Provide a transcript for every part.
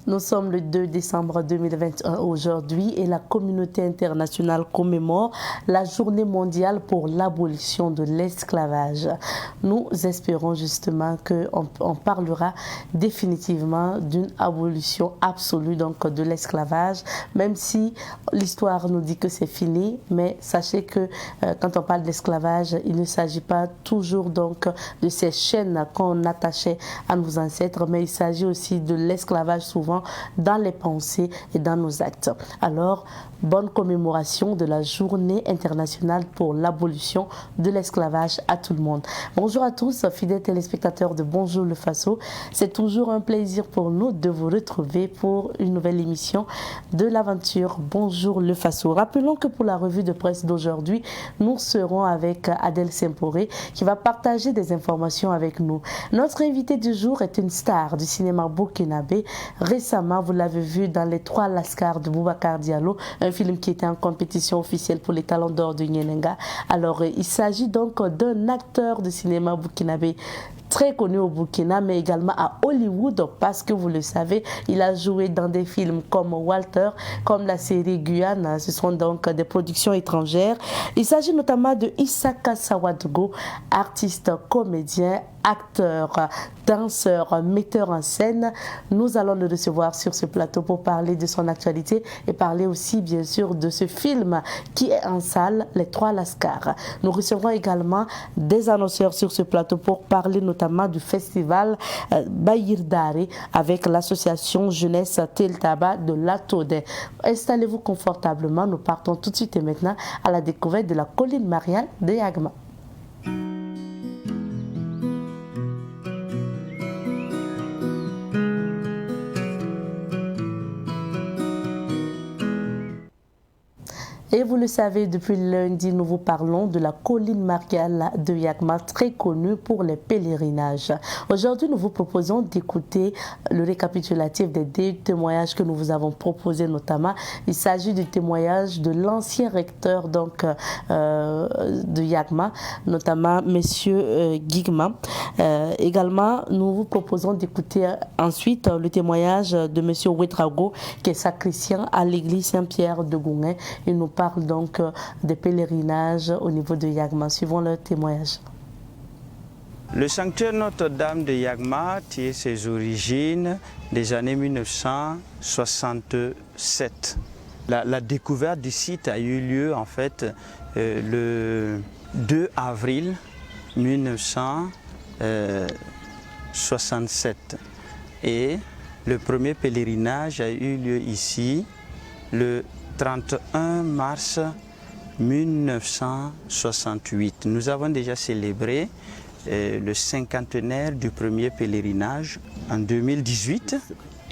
Nous sommes le 2 décembre 2021 aujourd'hui et la communauté internationale commémore la journée mondiale pour l'abolition de l'esclavage. Nous espérons justement qu'on parlera définitivement d'une abolition absolue donc de l'esclavage, même si l'histoire nous dit que c'est fini, mais sachez que quand on parle d'esclavage, il ne s'agit pas toujours donc de ces chaînes qu'on attachait à nos ancêtres, mais il s'agit aussi de l'esclavage souvent dans les pensées et dans nos actes. Alors, bonne commémoration de la journée internationale pour l'abolition de l'esclavage à tout le monde. Bonjour à tous, fidèles téléspectateurs de Bonjour le Faso. C'est toujours un plaisir pour nous de vous retrouver pour une nouvelle émission de l'aventure Bonjour le Faso. Rappelons que pour la revue de presse d'aujourd'hui, nous serons avec Adèle Semporé qui va partager des informations avec nous. Notre invité du jour est une star du cinéma burkinabé. Récemment, vous l'avez vu dans Les Trois Lascars de Boubacar Diallo, un film qui était en compétition officielle pour les Talons d'Or de Nyenenga. Alors, il s'agit donc d'un acteur de cinéma burkinabé très connu au Burkina, mais également à Hollywood, parce que vous le savez, il a joué dans des films comme Walter, comme la série Guyane. Ce sont donc des productions étrangères. Il s'agit notamment de Issaka Sawadogo, artiste, comédien, acteur, danseur, metteur en scène. Nous allons le recevoir sur ce plateau pour parler de son actualité et parler aussi bien sûr de ce film qui est en salle, Les Trois Lascars. Nous recevrons également des annonceurs sur ce plateau pour parler notamment du festival Bayirdare avec l'association jeunesse Teltaba de l'Atodé. Installez-vous confortablement, nous partons tout de suite et maintenant à la découverte de la colline mariale de Yagma. Et vous le savez, depuis lundi, nous vous parlons de la colline mariale de Yagma, très connue pour les pèlerinages. Aujourd'hui, nous vous proposons d'écouter le récapitulatif des deux témoignages que nous vous avons proposés notamment. Il s'agit du témoignage de l'ancien recteur donc, de Yagma, notamment Monsieur Guigma. Également, nous vous proposons d'écouter ensuite le témoignage de Monsieur Ouedrago, qui est sacristain à l'église Saint-Pierre de Gouin. Il nous parle donc des pèlerinages au niveau de Yagma. Suivons le témoignage. Le sanctuaire Notre-Dame de Yagma tire ses origines des années 1967. La découverte du site a eu lieu en fait le 2 avril 1967 et le premier pèlerinage a eu lieu ici le 31 mars 1968. Nous avons déjà célébré le cinquantenaire du premier pèlerinage en 2018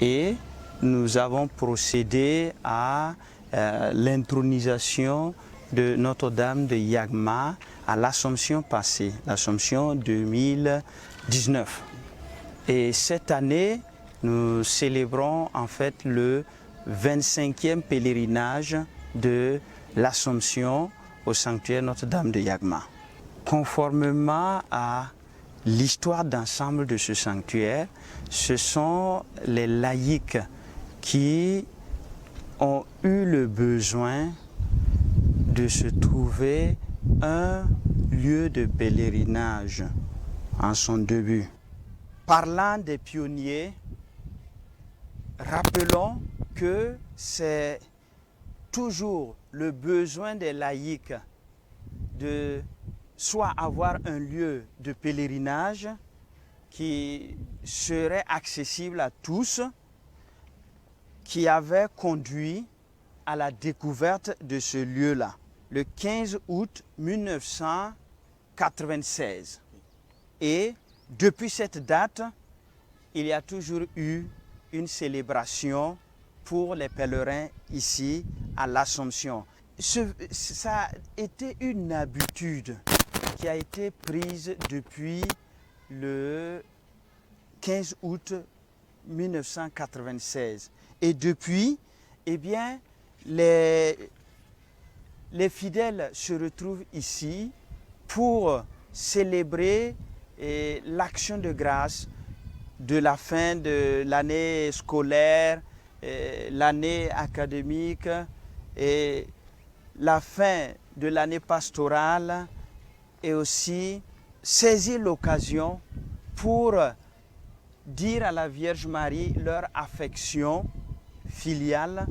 et nous avons procédé à l'intronisation de Notre-Dame de Yagma à l'Assomption passée, l'Assomption 2019. Et cette année, nous célébrons en fait le 25e pèlerinage de l'Assomption au sanctuaire Notre-Dame de Yagma. Conformément à l'histoire d'ensemble de ce sanctuaire, ce sont les laïcs qui ont eu le besoin de se trouver un lieu de pèlerinage en son début. Parlant des pionniers, rappelons que c'est toujours le besoin des laïcs de soit avoir un lieu de pèlerinage qui serait accessible à tous, qui avait conduit à la découverte de ce lieu-là, le 15 août 1996. Et depuis cette date, il y a toujours eu une célébration pour les pèlerins ici à l'Assomption. Ça a été une habitude qui a été prise depuis le 15 août 1996. Et depuis, eh bien, les fidèles se retrouvent ici pour célébrer l'action de grâce de la fin de l'année scolaire l'année académique et la fin de l'année pastorale, et aussi saisir l'occasion pour dire à la Vierge Marie leur affection filiale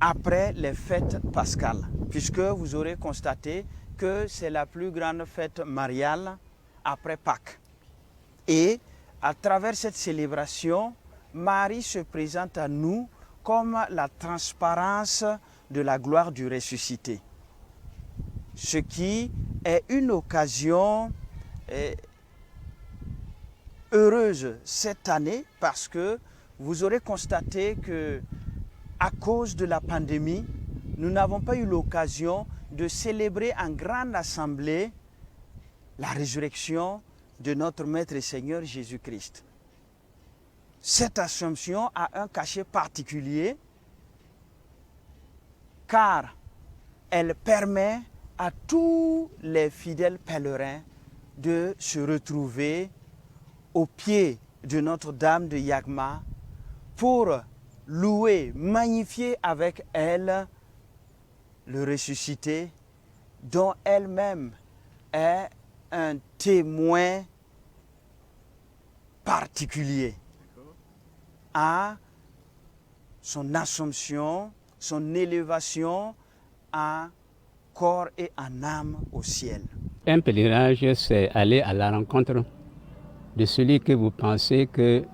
après les fêtes pascales, puisque vous aurez constaté que c'est la plus grande fête mariale après Pâques. Et à travers cette célébration, Marie se présente à nous comme la transparence de la gloire du ressuscité. Ce qui est une occasion heureuse cette année, parce que vous aurez constaté que à cause de la pandémie, nous n'avons pas eu l'occasion de célébrer en grande assemblée la résurrection de notre Maître et Seigneur Jésus-Christ. Cette Assomption a un cachet particulier car elle permet à tous les fidèles pèlerins de se retrouver au pied de Notre-Dame de Yagma pour louer, magnifier avec elle le ressuscité, dont elle-même est un témoin particulier à son Assomption, son élévation en corps et en âme au ciel. Un pèlerinage, c'est aller à la rencontre de celui que vous pensez qu'il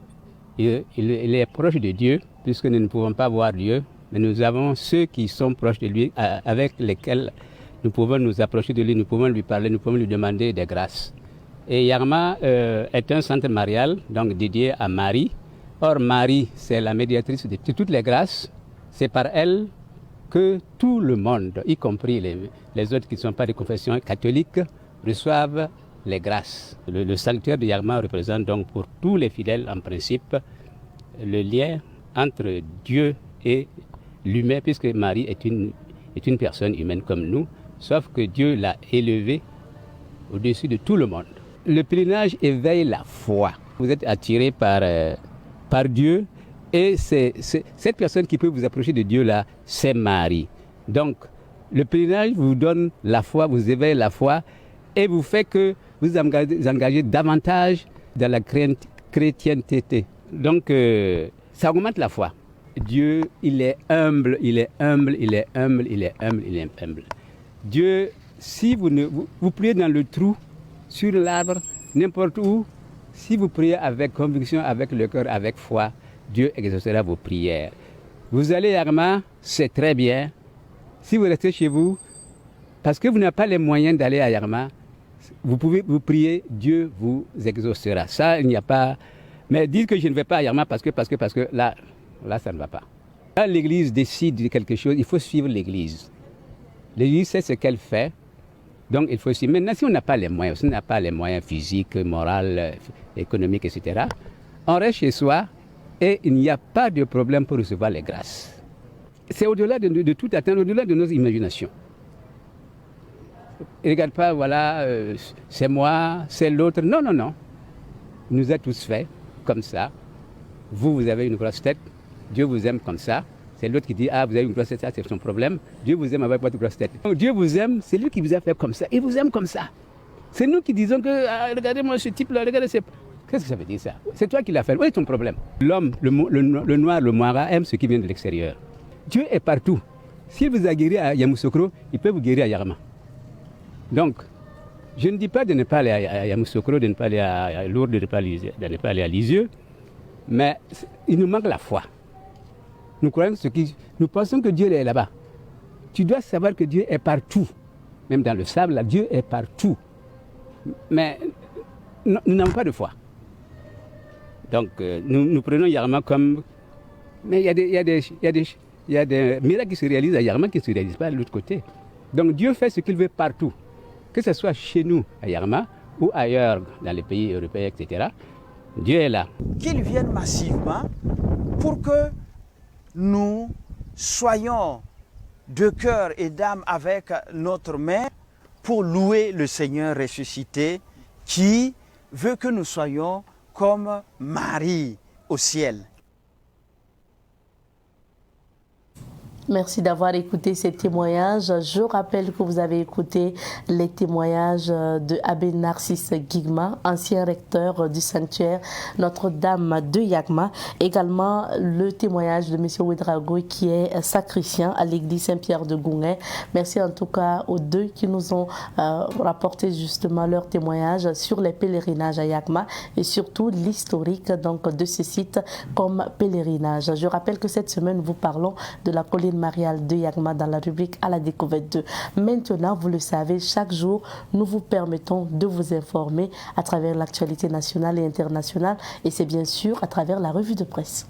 est proche de Dieu, puisque nous ne pouvons pas voir Dieu, mais nous avons ceux qui sont proches de lui, avec lesquels nous pouvons nous approcher de lui, nous pouvons lui parler, nous pouvons lui demander des grâces. Et Yagma est un centre marial, donc dédié à Marie. Or, Marie, c'est la médiatrice de toutes les grâces. C'est par elle que tout le monde, y compris les autres qui ne sont pas de confession catholique, reçoivent les grâces. Le sanctuaire de Yagma représente donc pour tous les fidèles, en principe, le lien entre Dieu et l'humain, puisque Marie est une personne humaine comme nous, sauf que Dieu l'a élevée au-dessus de tout le monde. Le pèlerinage éveille la foi. Vous êtes attiré par Dieu, et c'est cette personne qui peut vous approcher de Dieu là, c'est Marie. Donc, le pèlerinage vous donne la foi, vous éveille la foi, et vous fait que vous engagez davantage dans la chrétienté. Donc, ça augmente la foi. Dieu, il est humble, il est humble, il est humble, il est humble, il est humble. Dieu, si vous priez dans le trou, sur l'arbre, n'importe où, si vous priez avec conviction, avec le cœur, avec foi, Dieu exaucera vos prières. Vous allez à Yagma, c'est très bien. Si vous restez chez vous, parce que vous n'avez pas les moyens d'aller à Yagma, vous pouvez vous prier, Dieu vous exaucera. Ça, il n'y a pas... Mais dire que je ne vais pas à Yagma parce que là, ça ne va pas. Quand l'Église décide de quelque chose, il faut suivre l'Église. L'Église sait ce qu'elle fait, donc il faut suivre. Maintenant, si on n'a pas les moyens, si on n'a pas les moyens physiques, moraux, économiques, etc., on reste chez soi et il n'y a pas de problème pour recevoir les grâces. C'est au-delà de tout atteindre, au-delà de nos imaginations. Et regarde pas, voilà, c'est moi, c'est l'autre. Non, non, non. Il nous a tous fait comme ça. Vous avez une grosse tête. Dieu vous aime comme ça. C'est l'autre qui dit, ah, vous avez une grosse tête, ça c'est son problème. Dieu vous aime avec votre grosse tête. Donc, Dieu vous aime, c'est lui qui vous a fait comme ça. Il vous aime comme ça. C'est nous qui disons que, ah, regardez-moi ce type-là, regardez, qu'est-ce que ça veut dire ça? C'est toi qui l'as fait. Où est ton problème? L'homme, le noir, le moira aime ce qui vient de l'extérieur. Dieu est partout. S'il vous a guéri à Yamoussoukro, il peut vous guérir à Yagma. Donc, je ne dis pas de ne pas aller à Yamoussoukro, de ne pas aller à Lourdes, de ne pas aller à Lisieux, mais il nous manque la foi. Nous pensons que Dieu est là-bas. Tu dois savoir que Dieu est partout. Même dans le sable, là, Dieu est partout. Mais nous n'avons pas de foi. Donc, nous prenons Yagma comme... Mais il y a des miracles qui se réalisent à Yagma qui ne se réalisent pas de l'autre côté. Donc, Dieu fait ce qu'il veut partout. Que ce soit chez nous, à Yagma, ou ailleurs, dans les pays européens, etc. Dieu est là. Qu'ils viennent massivement pour que nous soyons de cœur et d'âme avec notre Mère pour louer le Seigneur ressuscité qui veut que nous soyons comme Marie au ciel. Merci d'avoir écouté ces témoignages. Je rappelle que vous avez écouté les témoignages de Abbé Narcisse Guigma, ancien recteur du sanctuaire Notre-Dame de Yagma. Également le témoignage de M. Ouedraogo qui est sacristain à l'église Saint-Pierre de Goungué. Merci en tout cas aux deux qui nous ont rapporté justement leur témoignage sur les pèlerinages à Yagma et surtout l'historique donc de ce site comme pèlerinage. Je rappelle que cette semaine, nous vous parlons de la colline mariale de Yagma dans la rubrique à la découverte 2. Maintenant, vous le savez, chaque jour, nous vous permettons de vous informer à travers l'actualité nationale et internationale et c'est bien sûr à travers la revue de presse.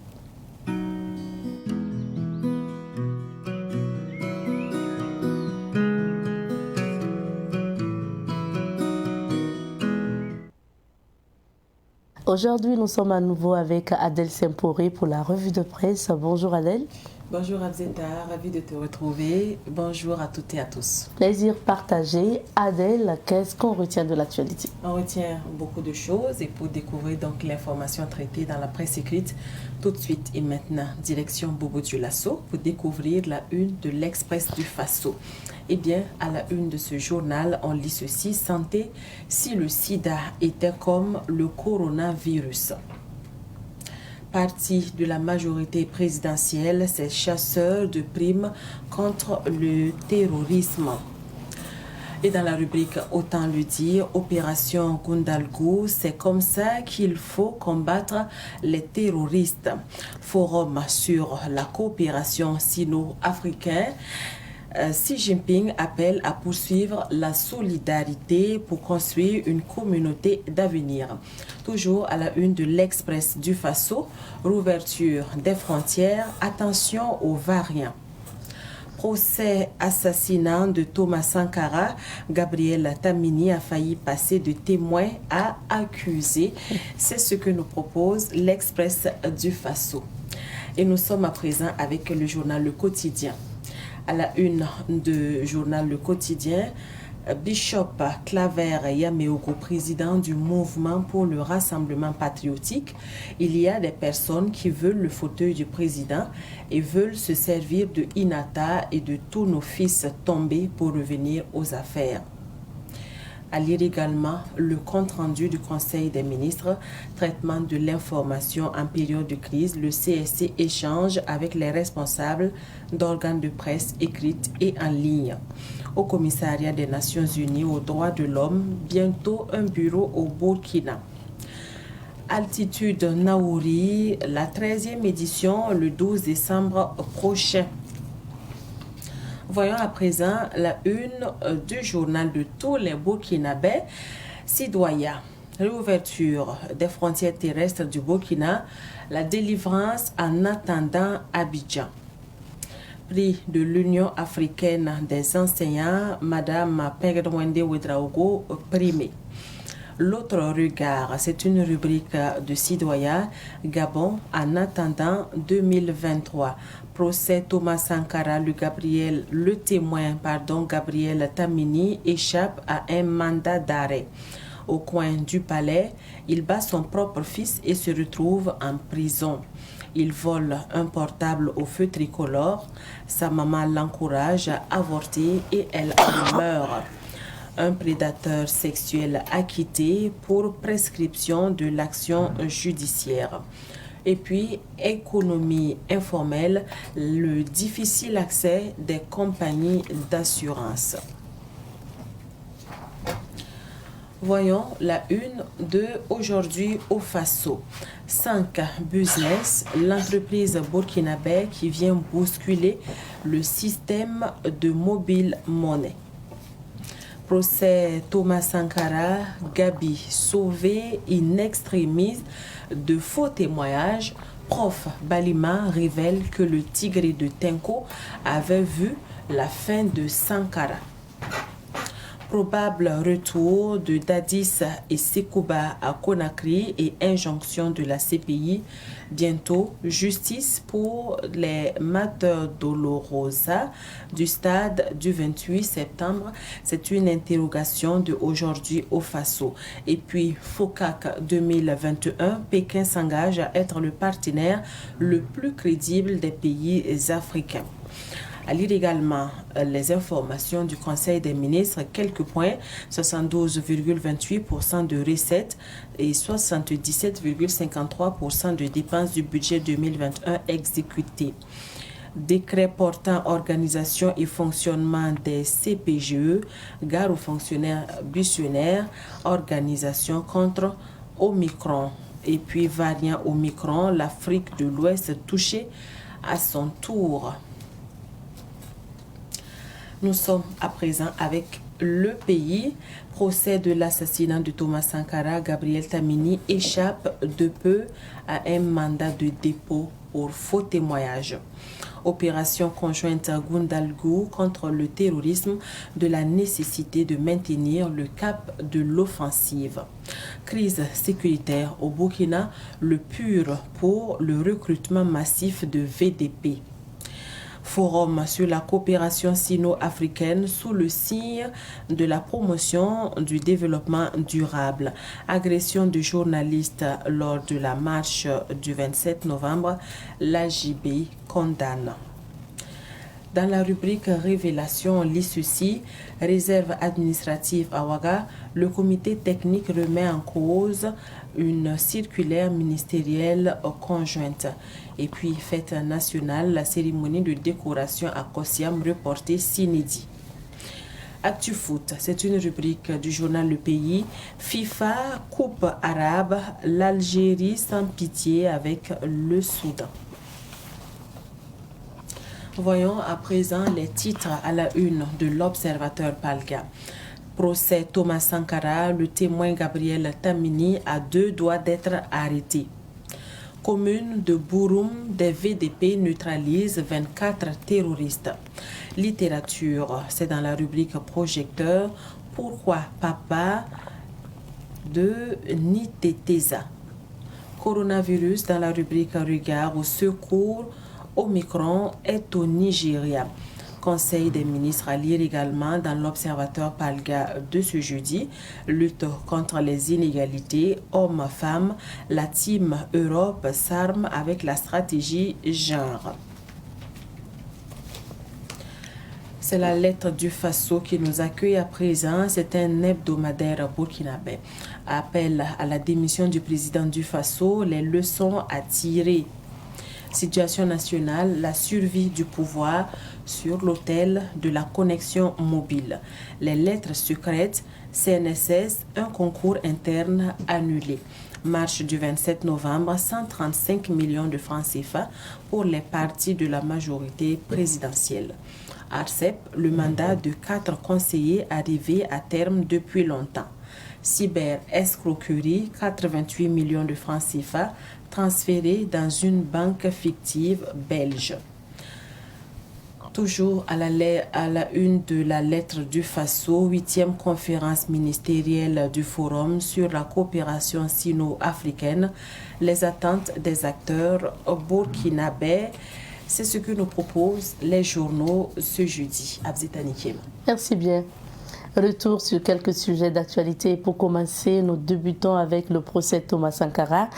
Aujourd'hui, nous sommes à nouveau avec Adèle Semporé pour la revue de presse. Bonjour Adèle. Bonjour Abzeta, ravi de te retrouver. Bonjour à toutes et à tous. Plaisir partagé. Adèle, qu'est-ce qu'on retient de l'actualité? On retient beaucoup de choses et pour découvrir donc l'information traitée dans la presse écrite, tout de suite et maintenant, direction Bobo-Dioulasso pour découvrir la une de l'Express du Faso. Eh bien, à la une de ce journal, on lit ceci: santé, si le sida était comme le coronavirus. Parti de la majorité présidentielle, ces chasseurs de primes contre le terrorisme. Et dans la rubrique Autant le dire, Opération Gundalgou, c'est comme ça qu'il faut combattre les terroristes. Forum sur la coopération sino-africaine. Xi Jinping appelle à poursuivre la solidarité pour construire une communauté d'avenir. Toujours à la une de l'Express du Faso, rouverture des frontières, attention aux variants. Procès assassinat de Thomas Sankara, Gabriel Tamini a failli passer de témoin à accusé. C'est ce que nous propose l'Express du Faso. Et nous sommes à présent avec le journal Le Quotidien. À la une de journal Le Quotidien, Bishop Claver Yameogo, président du mouvement pour le rassemblement patriotique. Il y a des personnes qui veulent le fauteuil du président et veulent se servir de Inata et de tous nos fils tombés pour revenir aux affaires. À lire également le compte-rendu du Conseil des ministres, traitement de l'information en période de crise. Le CSC échange avec les responsables d'organes de presse écrites et en ligne. Au commissariat des Nations Unies aux droits de l'homme, bientôt un bureau au Burkina. Altitude Naouri, la 13e édition le 12 décembre prochain. Voyons à présent la une du journal de tous les Burkinabés, Sidoya. Réouverture des frontières terrestres du Burkina, la délivrance en attendant Abidjan. Prix de l'Union africaine des enseignants, Madame Pegdwende Ouedraogo, primée. L'autre regard, c'est une rubrique de Sidoya, Gabon, en attendant 2023. Procès Thomas Sankara, Gabriel Tamini échappe à un mandat d'arrêt. Au coin du palais, il bat son propre fils et se retrouve en prison. Il vole un portable au feu tricolore. Sa maman l'encourage à avorter et elle en meurt. Un prédateur sexuel acquitté pour prescription de l'action judiciaire. Et puis, économie informelle, le difficile accès des compagnies d'assurance. Voyons la une de aujourd'hui au Faso. 5 Business, l'entreprise burkinabé qui vient bousculer le système de mobile monnaie. Procès Thomas Sankara, Gabi sauvé in extremis de faux témoignages. Prof Balima révèle que le Tigre de Tenko avait vu la fin de Sankara. Probable retour de Dadis et Sekouba à Conakry et injonction de la CPI. Bientôt, justice pour les Mater Dolorosa du stade du 28 septembre. C'est une interrogation de aujourd'hui au Faso. Et puis, FOCAC 2021, Pékin s'engage à être le partenaire le plus crédible des pays africains. À lire également les informations du Conseil des ministres, quelques points, 72,28% de recettes et 77,53% de dépenses du budget 2021 exécutées. Décret portant organisation et fonctionnement des CPGE, gare aux fonctionnaires missionnaires, organisation contre Omicron. Et puis variant Omicron, l'Afrique de l'Ouest touchée à son tour. Nous sommes à présent avec le pays. Procès de l'assassinat de Thomas Sankara, Gabriel Tamini échappe de peu à un mandat de dépôt pour faux témoignage. Opération conjointe à Gundalgou contre le terrorisme, de la nécessité de maintenir le cap de l'offensive. Crise sécuritaire au Burkina, le pur pour le recrutement massif de VDP. Forum sur la coopération sino-africaine sous le signe de la promotion du développement durable. Agression de journalistes lors de la marche du 27 novembre, l'AJB condamne. Dans la rubrique Révélation, on lit ceci. Réserve administrative à Ouaga, le comité technique remet en cause une circulaire ministérielle conjointe. Et puis, fête nationale, la cérémonie de décoration à Kossiam reportée s'inédit. Actu Foot, c'est une rubrique du journal Le Pays. FIFA, Coupe arabe, l'Algérie sans pitié avec le Soudan. Voyons à présent les titres à la une de l'Observateur Palga. Procès Thomas Sankara, le témoin Gabriel Tamini a 2 doigts d'être arrêté. Commune de Bouroum, des VDP neutralisent 24 terroristes. Littérature, c'est dans la rubrique Projecteur. Pourquoi papa de Niteteza. Coronavirus dans la rubrique Regard au secours. Omicron est au Nigeria. Conseil des ministres à lire également dans l'Observateur Palga de ce jeudi. Lutte contre les inégalités hommes-femmes. La team Europe s'arme avec la stratégie genre. C'est la lettre du Faso qui nous accueille à présent. C'est un hebdomadaire burkinabé. Appel à la démission du président du Faso, les leçons à tirer. Situation nationale, la survie du pouvoir sur l'autel de la connexion mobile. Les lettres secrètes, CNSS, un concours interne annulé. Marche du 27 novembre, 135 millions de francs CFA pour les partis de la majorité présidentielle. ARCEP, le mandat de 4 conseillers arrivé à terme depuis longtemps. Cyber-escroquerie, 88 millions de francs CFA transférés dans une banque fictive belge. Toujours à la une de la lettre du Faso, 8e conférence ministérielle du Forum sur la coopération sino-africaine, les attentes des acteurs burkinabés. C'est ce que nous proposent les journaux ce jeudi. Abzitanikem. Merci bien. Retour sur quelques sujets d'actualité. Pour commencer, nous débutons avec le procès Thomas Sankara.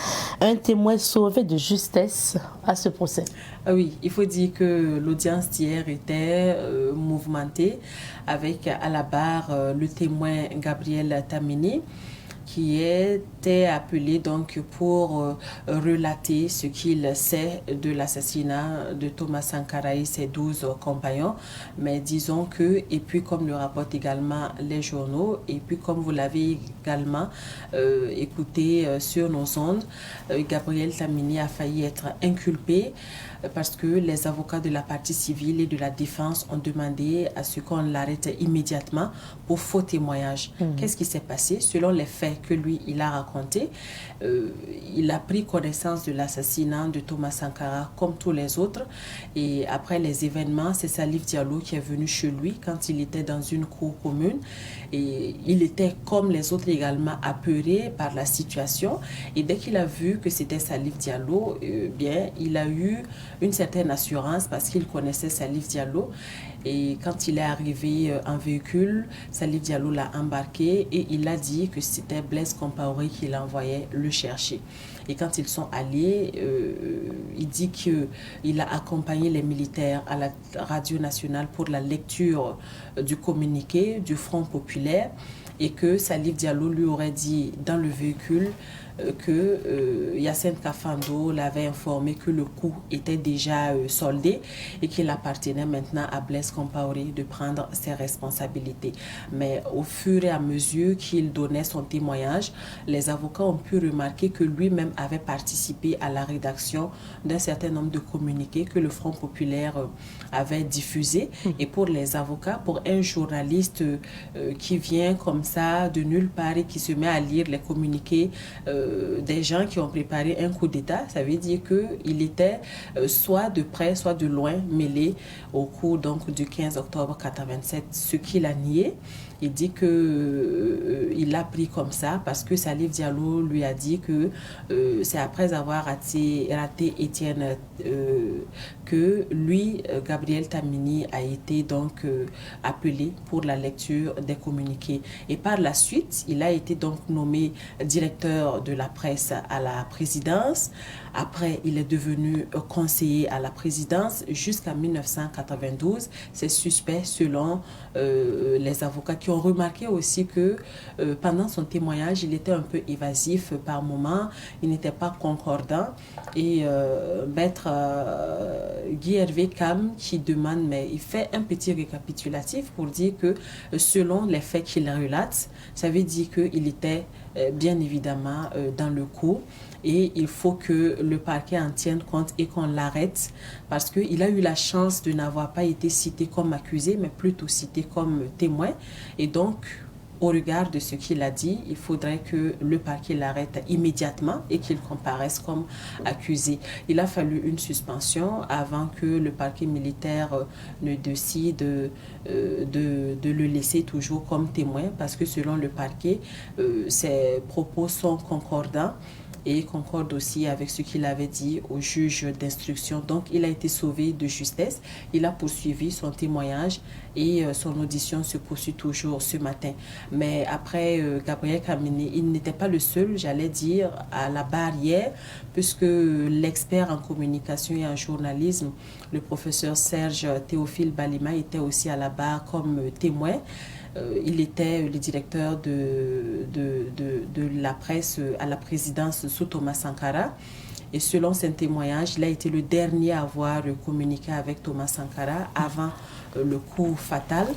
Un témoin sauvé de justesse à ce procès. Oui, il faut dire que l'audience d'hier était mouvementée avec à la barre le témoin Gabriel Tamini, qui était appelé donc pour relater ce qu'il sait de l'assassinat de Thomas Sankara et ses 12 compagnons. Mais disons que, et puis comme le rapportent également les journaux, et puis comme vous l'avez également écouté sur nos ondes, Gabriel Tamini a failli être inculpé parce que les avocats de la partie civile et de la défense ont demandé à ce qu'on l'arrête immédiatement pour faux témoignage. Qu'est-ce qui s'est passé? Selon les faits que lui, il a racontés, il a pris connaissance de l'assassinat de Thomas Sankara comme tous les autres. Et après les événements, c'est Salif Diallo qui est venu chez lui quand il était dans une cour commune. Et il était, comme les autres également, apeuré par la situation. Et dès qu'il a vu que c'était Salif Diallo, bien, il a eu une certaine assurance parce qu'il connaissait Salif Diallo. Et quand il est arrivé en véhicule, Salif Diallo l'a embarqué et il a dit que c'était Blaise Compaoré qui l'envoyait le chercher. Et quand ils sont allés, il dit qu'il a accompagné les militaires à la radio nationale pour la lecture du communiqué du Front populaire et que Salif Diallo lui aurait dit dans le véhicule que Yacine Kafando l'avait informé que le coup était déjà soldé et qu'il appartenait maintenant à Blaise Compaoré de prendre ses responsabilités. Mais au fur et à mesure qu'il donnait son témoignage, les avocats ont pu remarquer que lui-même avait participé à la rédaction d'un certain nombre de communiqués que le Front populaire avait diffusés. Et pour les avocats, pour un journaliste qui vient comme ça de nulle part et qui se met à lire les communiqués des gens qui ont préparé un coup d'État, ça veut dire qu'il était soit de près, soit de loin mêlé au coup donc, du 15 octobre 87, ce qu'il a nié. Il dit qu'il l'a pris comme ça parce que Salif Diallo lui a dit que c'est après avoir raté Étienne que lui, Gabriel Tamini, a été donc appelé pour la lecture des communiqués. Et par la suite, il a été donc nommé directeur de la presse à la présidence. Après, il est devenu conseiller à la présidence jusqu'à 1992. C'est suspect selon les avocats qui ont remarqué aussi que pendant son témoignage, il était un peu évasif par moments, il n'était pas concordant. Et maître Guy Hervé Cam qui demande, mais il fait un petit récapitulatif pour dire que selon les faits qu'il relate, ça veut dire qu'il était bien évidemment dans le coup. Et il faut que le parquet en tienne compte et qu'on l'arrête parce qu'il a eu la chance de n'avoir pas été cité comme accusé, mais plutôt cité comme témoin. Et donc, au regard de ce qu'il a dit, il faudrait que le parquet l'arrête immédiatement et qu'il comparaisse comme accusé. Il a fallu une suspension avant que le parquet militaire ne décide de le laisser toujours comme témoin parce que selon le parquet, ses propos sont concordants et concorde aussi avec ce qu'il avait dit au juge d'instruction. Donc, il a été sauvé de justesse. Il a poursuivi son témoignage et son audition se poursuit toujours ce matin. Mais après Gabriel Kamini, il n'était pas le seul, j'allais dire, à la barre hier, puisque l'expert en communication et en journalisme, le professeur Serge Théophile Balima, était aussi à la barre comme témoin. Il était le directeur de la presse à la présidence sous Thomas Sankara. Et selon son témoignage, il a été le dernier à avoir communiqué avec Thomas Sankara avant le coup fatal.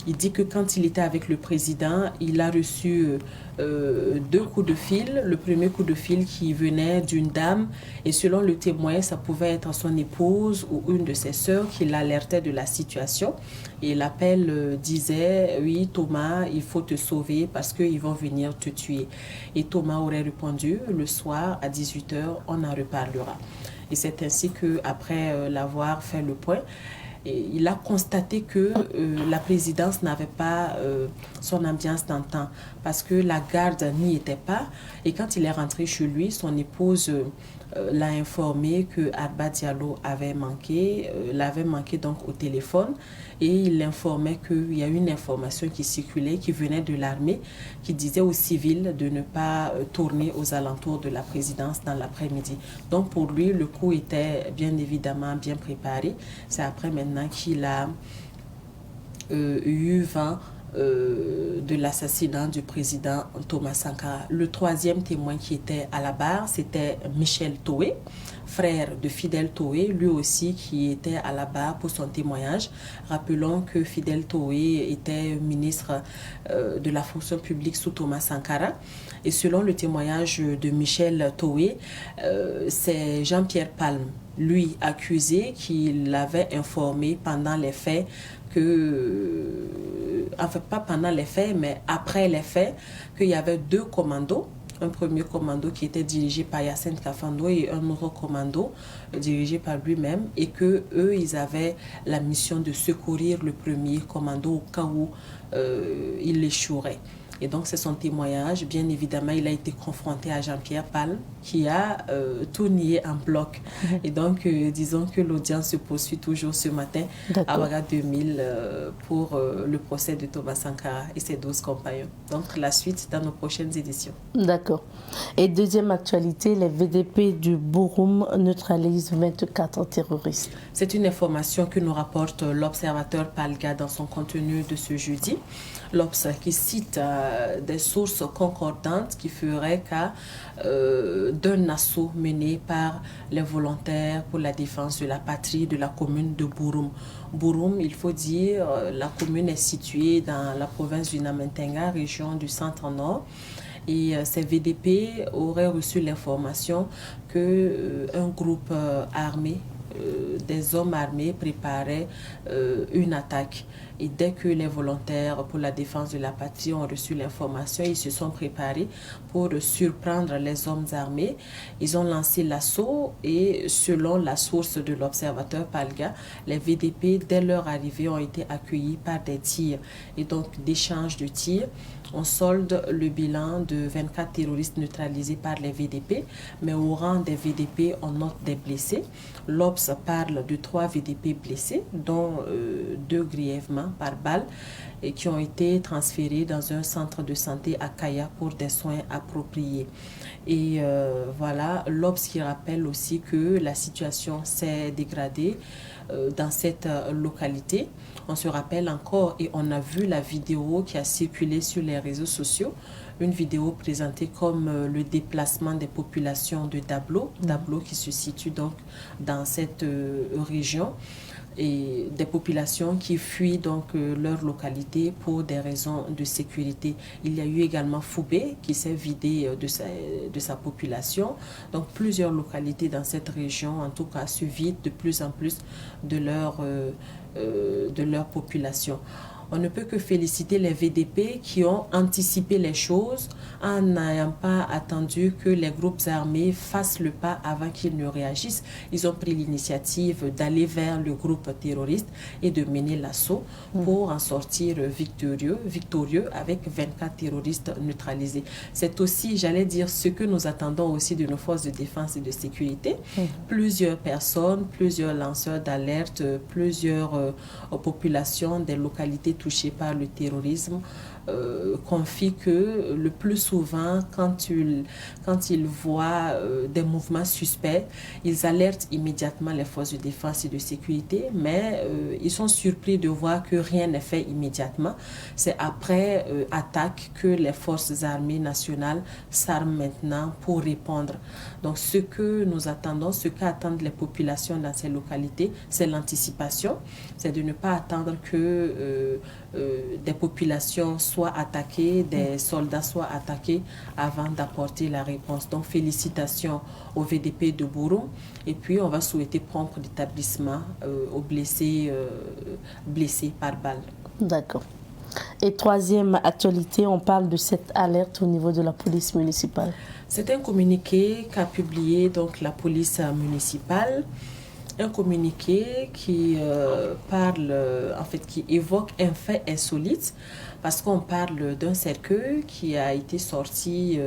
Il dit que quand il était avec le président, il a reçu 2 coups de fil. Le premier coup de fil qui venait d'une dame et selon le témoin, ça pouvait être son épouse ou une de ses sœurs qui l'alertait de la situation. Et l'appel disait « Oui, Thomas, il faut te sauver parce qu'ils vont venir te tuer. » Et Thomas aurait répondu « Le soir à 18h, on en reparlera. » Et c'est ainsi qu'après l'avoir fait le point, et il a constaté que la présidence n'avait pas son ambiance d'antan parce que la garde n'y était pas. Et quand il est rentré chez lui, son épouse l'a informé que Arba Diallo l'avait manqué donc au téléphone. Et il l'informait qu'il y a une information qui circulait, qui venait de l'armée, qui disait aux civils de ne pas tourner aux alentours de la présidence dans l'après-midi. Donc pour lui, le coup était bien évidemment bien préparé. C'est après maintenant qu'il a eu vent de l'assassinat du président Thomas Sankara. Le troisième témoin qui était à la barre, c'était Michel Toé, frère de Fidèle Toé, lui aussi qui était à la barre pour son témoignage. Rappelons que Fidèle Toé était ministre de la fonction publique sous Thomas Sankara. Et selon le témoignage de Michel Toé, c'est Jean-Pierre Palme, lui accusé, qui l'avait informé pendant les faits enfin pas pendant les faits, mais après les faits, qu'il y avait 2 commandos. Un premier commando qui était dirigé par Yacine Kafando et un autre commando dirigé par lui-même et que eux, ils avaient la mission de secourir le premier commando au cas où il échouerait. Et donc, c'est son témoignage. Bien évidemment, il a été confronté à Jean-Pierre Palm, qui a tout nié en bloc. Et donc, disons que l'audience se poursuit toujours ce matin à Ouaga 2000 pour le procès de Thomas Sankara et ses 12 compagnons. Donc, la suite dans nos prochaines éditions. D'accord. Et deuxième actualité, les VDP du Bouroum neutralisent 24 terroristes. C'est une information que nous rapporte l'observateur Palga dans son contenu de ce jeudi. L'Obs qui cite des sources concordantes qui feraient cas d'un assaut mené par les volontaires pour la défense de la patrie de la commune de Bouroum. Bouroum, il faut dire, la commune est située dans la province du Namentenga, région du centre-nord. Et ces VDP auraient reçu l'information qu'un groupe armé, des hommes armés préparaient une attaque. Et dès que les volontaires pour la défense de la patrie ont reçu l'information, ils se sont préparés pour surprendre les hommes armés. Ils ont lancé l'assaut et selon la source de l'observateur Palga, les VDP, dès leur arrivée, ont été accueillis par des tirs et donc d'échanges de tirs. On solde le bilan de 24 terroristes neutralisés par les VDP, mais au rang des VDP, on note des blessés. L'Obs parle de 3 VDP blessés, dont 2 grièvement par balle, et qui ont été transférés dans un centre de santé à Kaya pour des soins appropriés. Et voilà, l'Obs qui rappelle aussi que la situation s'est dégradée dans cette localité. On se rappelle encore et on a vu la vidéo qui a circulé sur les réseaux sociaux, une vidéo présentée comme le déplacement des populations de Dablo, Dablo qui se situe donc dans cette région, et des populations qui fuient donc leur localité pour des raisons de sécurité. Il y a eu également Foubé qui s'est vidé de sa population. Donc plusieurs localités dans cette région, en tout cas, se vident de plus en plus de leur population. On ne peut que féliciter les VDP qui ont anticipé les choses en n'ayant pas attendu que les groupes armés fassent le pas avant qu'ils ne réagissent. Ils ont pris l'initiative d'aller vers le groupe terroriste et de mener l'assaut pour en sortir victorieux avec 24 terroristes neutralisés. C'est aussi, j'allais dire, ce que nous attendons aussi de nos forces de défense et de sécurité. Plusieurs personnes, plusieurs lanceurs d'alerte, plusieurs populations des localités touchés par le terrorisme confient que le plus souvent, quand ils voient des mouvements suspects, ils alertent immédiatement les forces de défense et de sécurité, mais ils sont surpris de voir que rien n'est fait immédiatement. C'est après attaque que les forces armées nationales s'arment maintenant pour répondre. Donc ce que nous attendons, ce qu'attendent les populations dans ces localités, c'est l'anticipation, c'est de ne pas attendre que des populations soient attaquées, des soldats soient attaqués avant d'apporter la réponse. Donc félicitations au VDP de Bouroum et puis on va souhaiter prompt rétablissement aux blessés par balle. D'accord. Et troisième actualité, on parle de cette alerte au niveau de la police municipale. C'est un communiqué qu'a publié donc la police municipale. Un communiqué qui qui évoque un fait insolite parce qu'on parle d'un cercueil qui a été sorti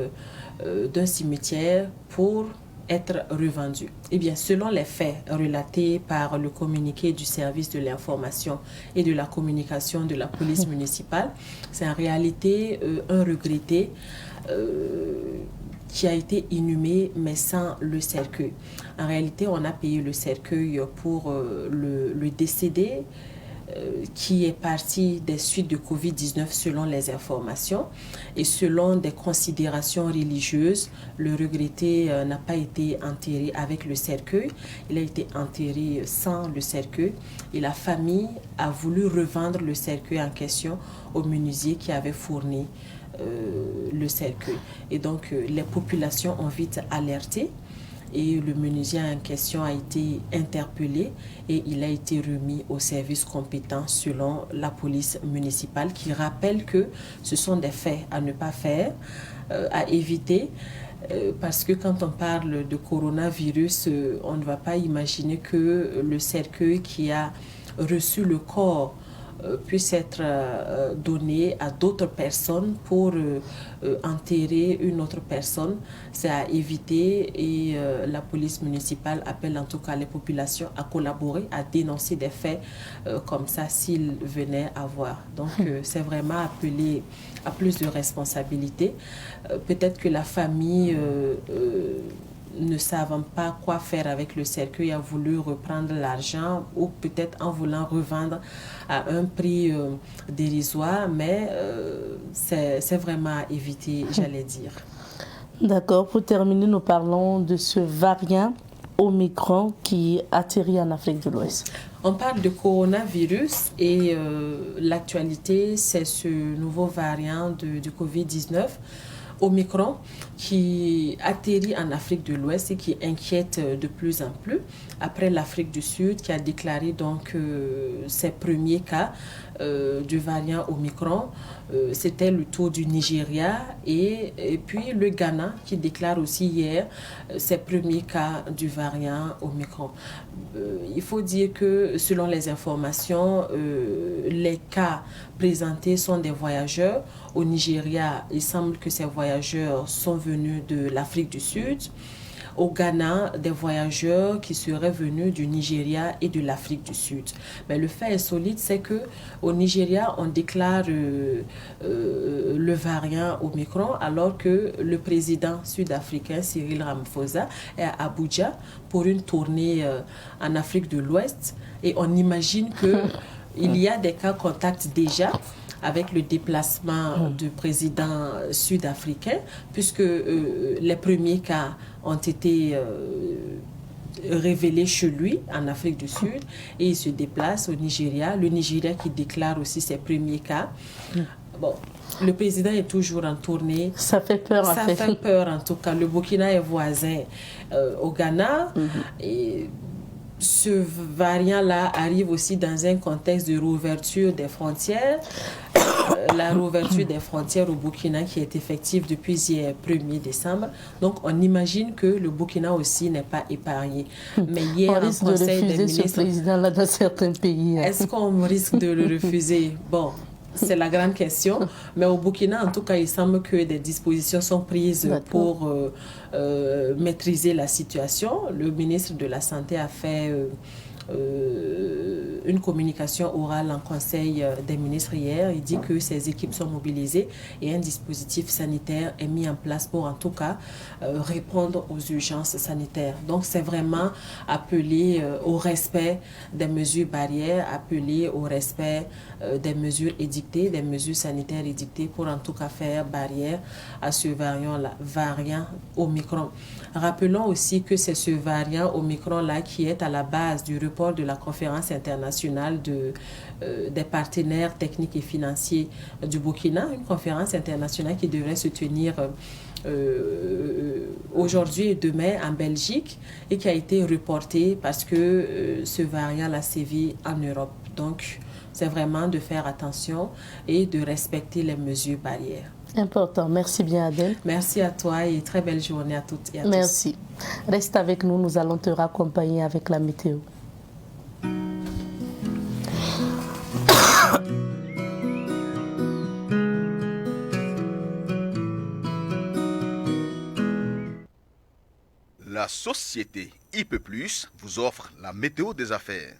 d'un cimetière pour être revendu. Eh bien, selon les faits relatés par le communiqué du service de l'information et de la communication de la police municipale, c'est en réalité un regretté qui a été inhumé mais sans le cercueil. En réalité, on a payé le cercueil pour le décédé qui est parti des suites de Covid-19 selon les informations et selon des considérations religieuses, le regretté n'a pas été enterré avec le cercueil, il a été enterré sans le cercueil et la famille a voulu revendre le cercueil en question au menuisier qui avait fourni le cercueil. Et donc, les populations ont vite alerté et le menuisier en question a été interpellé et il a été remis au service compétent selon la police municipale qui rappelle que ce sont des faits à ne pas faire, à éviter. Parce que quand on parle de coronavirus, on ne va pas imaginer que le cercueil qui a reçu le corps puisse être donné à d'autres personnes pour enterrer une autre personne. C'est à éviter et la police municipale appelle en tout cas les populations à collaborer, à dénoncer des faits comme ça s'ils venaient à voir. Donc c'est vraiment appelé à plus de responsabilités. Peut-être que la famille ne savant pas quoi faire avec le cercueil, a voulu reprendre l'argent ou peut-être en voulant revendre à un prix dérisoire, mais c'est vraiment à éviter, j'allais dire. D'accord, pour terminer, nous parlons de ce variant Omicron qui atterrit en Afrique de l'Ouest. On parle de coronavirus et l'actualité, c'est ce nouveau variant du Covid-19. Omicron qui atterrit en Afrique de l'Ouest et qui inquiète de plus en plus après l'Afrique du Sud qui a déclaré donc ses premiers cas du variant Omicron. C'était le tour du Nigeria et puis le Ghana qui déclare aussi hier ses premiers cas du variant Omicron. Il faut dire que selon les informations, les cas présentés sont des voyageurs. Au Nigeria, il semble que ces voyageurs sont venus de l'Afrique du Sud. Au Ghana, des voyageurs qui seraient venus du Nigeria et de l'Afrique du Sud. Mais le fait insolite, c'est qu'au Nigeria, on déclare le variant Omicron alors que le président sud-africain Cyril Ramaphosa est à Abuja pour une tournée en Afrique de l'Ouest. Et on imagine qu'il y a des cas contacts déjà avec le déplacement du président sud-africain, puisque les premiers cas ont été révélés chez lui, en Afrique du Sud, et il se déplace au Nigeria. Le Nigeria qui déclare aussi ses premiers cas. Bon, le président est toujours en tournée. Ça fait peur, en fait. Ça fait peur, en tout cas. Le Burkina est voisin au Ghana. Et ce variant-là arrive aussi dans un contexte de réouverture des frontières. La réouverture des frontières au Burkina qui est effective depuis hier 1er décembre. Donc, on imagine que le Burkina aussi n'est pas épargné. Mais hier, on risque de refuser ce président-là dans certains pays. Est-ce qu'on risque de le refuser? Bon, c'est la grande question. Mais au Burkina, en tout cas, il semble que des dispositions sont prises pour maîtriser la situation. Le ministre de la Santé a fait une communication orale en conseil des ministres hier. Il dit que ces équipes sont mobilisées et un dispositif sanitaire est mis en place pour en tout cas répondre aux urgences sanitaires. Donc c'est vraiment appelé au respect des mesures barrières, appelé au respect des mesures édictées, des mesures sanitaires édictées pour en tout cas faire barrière à ce variant Omicron. Rappelons aussi que c'est ce variant Omicron-là qui est à la base du report de la conférence internationale des partenaires techniques et financiers du Burkina, une conférence internationale qui devrait se tenir aujourd'hui et demain en Belgique et qui a été reportée parce que ce variant a sévi en Europe. Donc, c'est vraiment de faire attention et de respecter les mesures barrières. Important. Merci bien, Adèle. Merci à toi et très belle journée à toutes et à tous. Merci. Reste avec nous, nous allons te raccompagner avec la météo. La société IP+ vous offre la météo des affaires.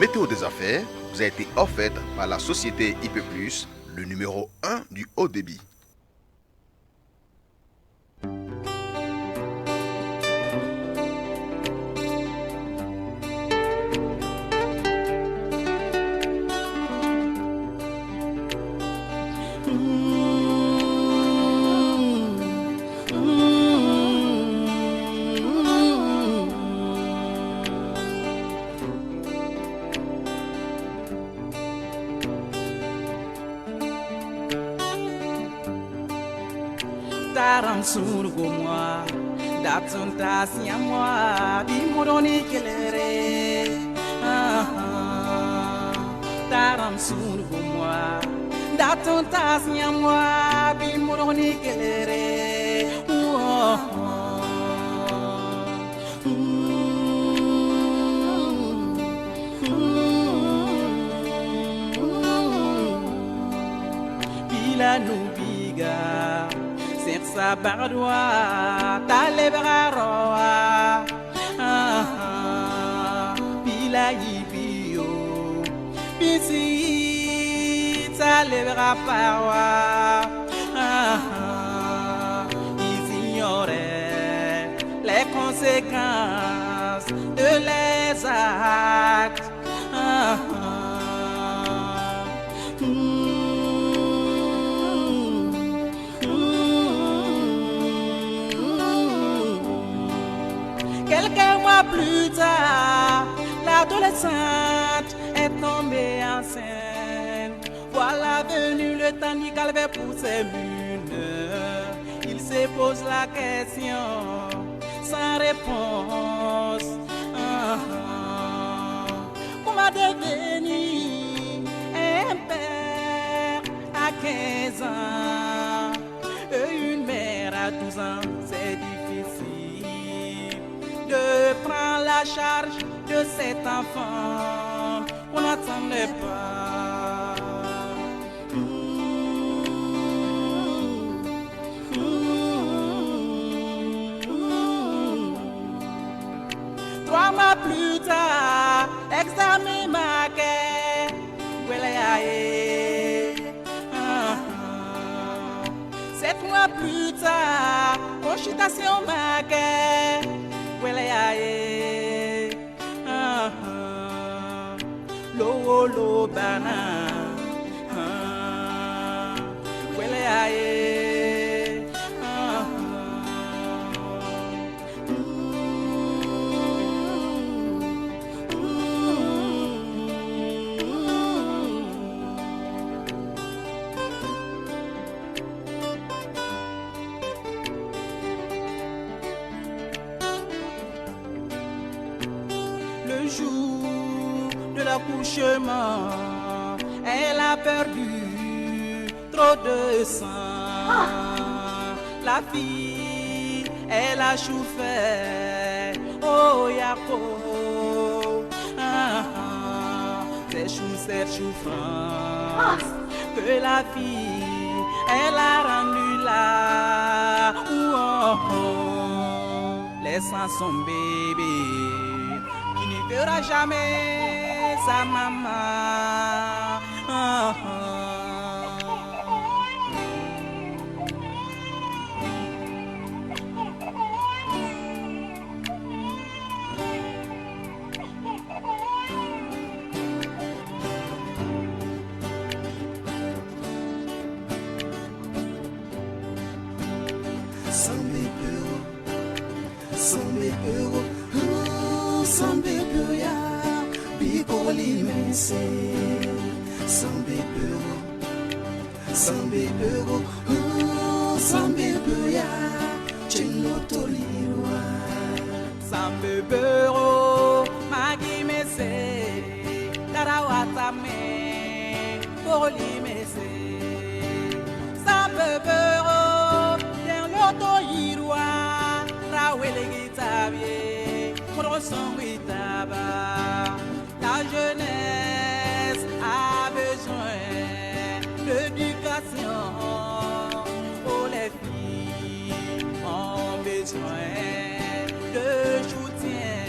météo des affaires vous a été offerte par la société IP+, le numéro 1 du haut débit. Taram surgo moi, datun tasia moi, di moroni kelere. Taram surgo moi, datun tasia moi, di moroni kelere. Bila nubiga. Sabardoa, talebraroa, bila yibio, bisi, talebrapawa, ils ignoraient les conséquences de leurs actes. Quelques mois plus tard, l'adolescente est tombée enceinte. Voilà venu le temps du calvaire pour ses lunes. Il se pose la question sans réponse. Comment devenir un père à 15 ans et une mère à 12 ans? C'est difficile de prendre la charge de cet enfant qu'on n'attendait pas. 3 mois plus tard, examen marqué, Welayaye. 7 mois plus tard, consultation marquée, Welayaye. Lo bana, Welayaye. Le jour de l'accouchement, elle a perdu trop de sang. La fille, elle a souffert. Oh Yako, c'est cette souffrance que la fille, elle a rendue là. Laissant son bébé qui ne verra jamais sa maman. La jeunesse a besoin d'éducation. Oh, les filles ont besoin de soutien.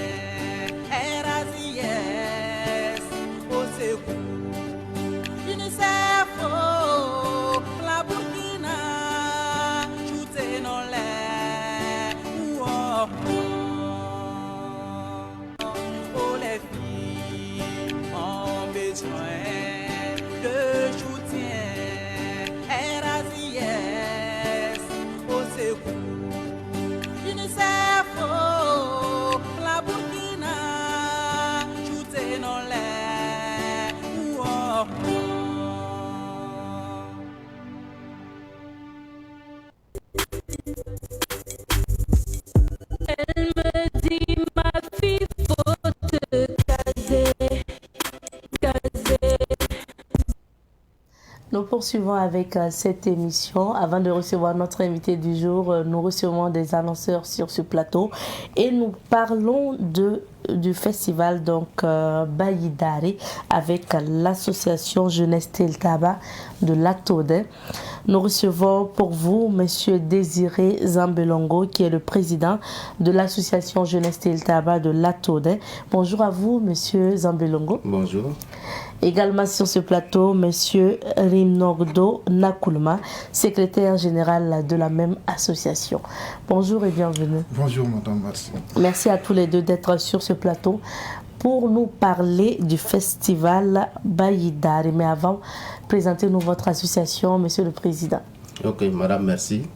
RACS Oh, les filles ont besoin de soutien. RACS au secours. UNICEF, oh, la Burkina, shooter dans l'air. Oh, Elle me dit, ma fille, faut te caser. Nous poursuivons avec cette émission. Avant de recevoir notre invité du jour, nous recevons des annonceurs sur ce plateau et nous parlons du festival Bayidare avec l'association Jeunesse Teltaba de Latodin. Nous recevons pour vous Monsieur Désiré Zambelongo qui est le président de l'association Jeunesse Teltaba de Latodin. Bonjour à vous Monsieur Zambelongo. Bonjour. Également sur ce plateau, Monsieur Rimnordo Nakulma, secrétaire général de la même association. Bonjour et bienvenue. Bonjour Madame, merci. Merci à tous les deux d'être sur ce plateau pour nous parler du festival Bayidare. Mais avant, présentez-nous votre association, Monsieur le Président. Ok, Madame, merci.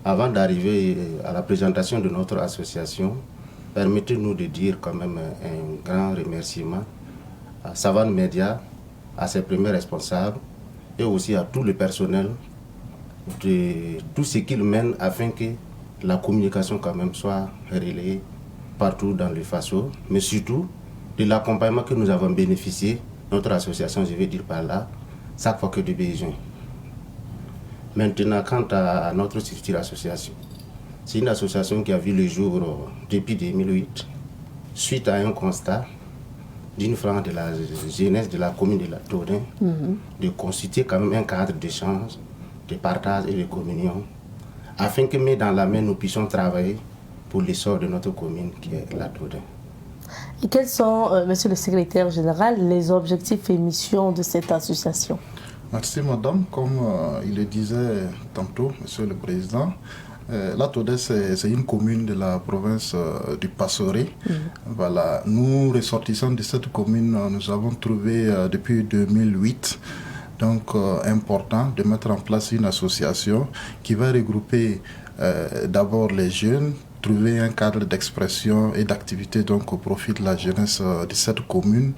Avant d'arriver à la présentation de notre association, permettez-nous de dire quand même un grand remerciement à Savane Média, à ses premiers responsables et aussi à tout le personnel de tout ce qu'ils mènent afin que la communication quand même soit relayée partout dans le Faso, mais surtout de l'accompagnement que nous avons bénéficié, notre association, je vais dire par là, chaque fois que de besoin. Maintenant, quant à notre structure association, c'est une association qui a vu le jour depuis 2008, suite à un constat d'une frange de la jeunesse de la commune de Latodin, de constituer quand même un cadre d'échange, de partage et de communion, afin que main dans la main nous puissions travailler pour l'essor de notre commune qui est Latodin. Et quels sont, Monsieur le secrétaire général, les objectifs et missions de cette association? Merci Madame. Comme il le disait tantôt, Monsieur le Président, Latodin, c'est une commune de la province du Passoré. Voilà. Nous, ressortissants de cette commune, nous avons trouvé depuis 2008 important de mettre en place une association qui va regrouper d'abord les jeunes, trouver un cadre d'expression et d'activité au profit de la jeunesse de cette commune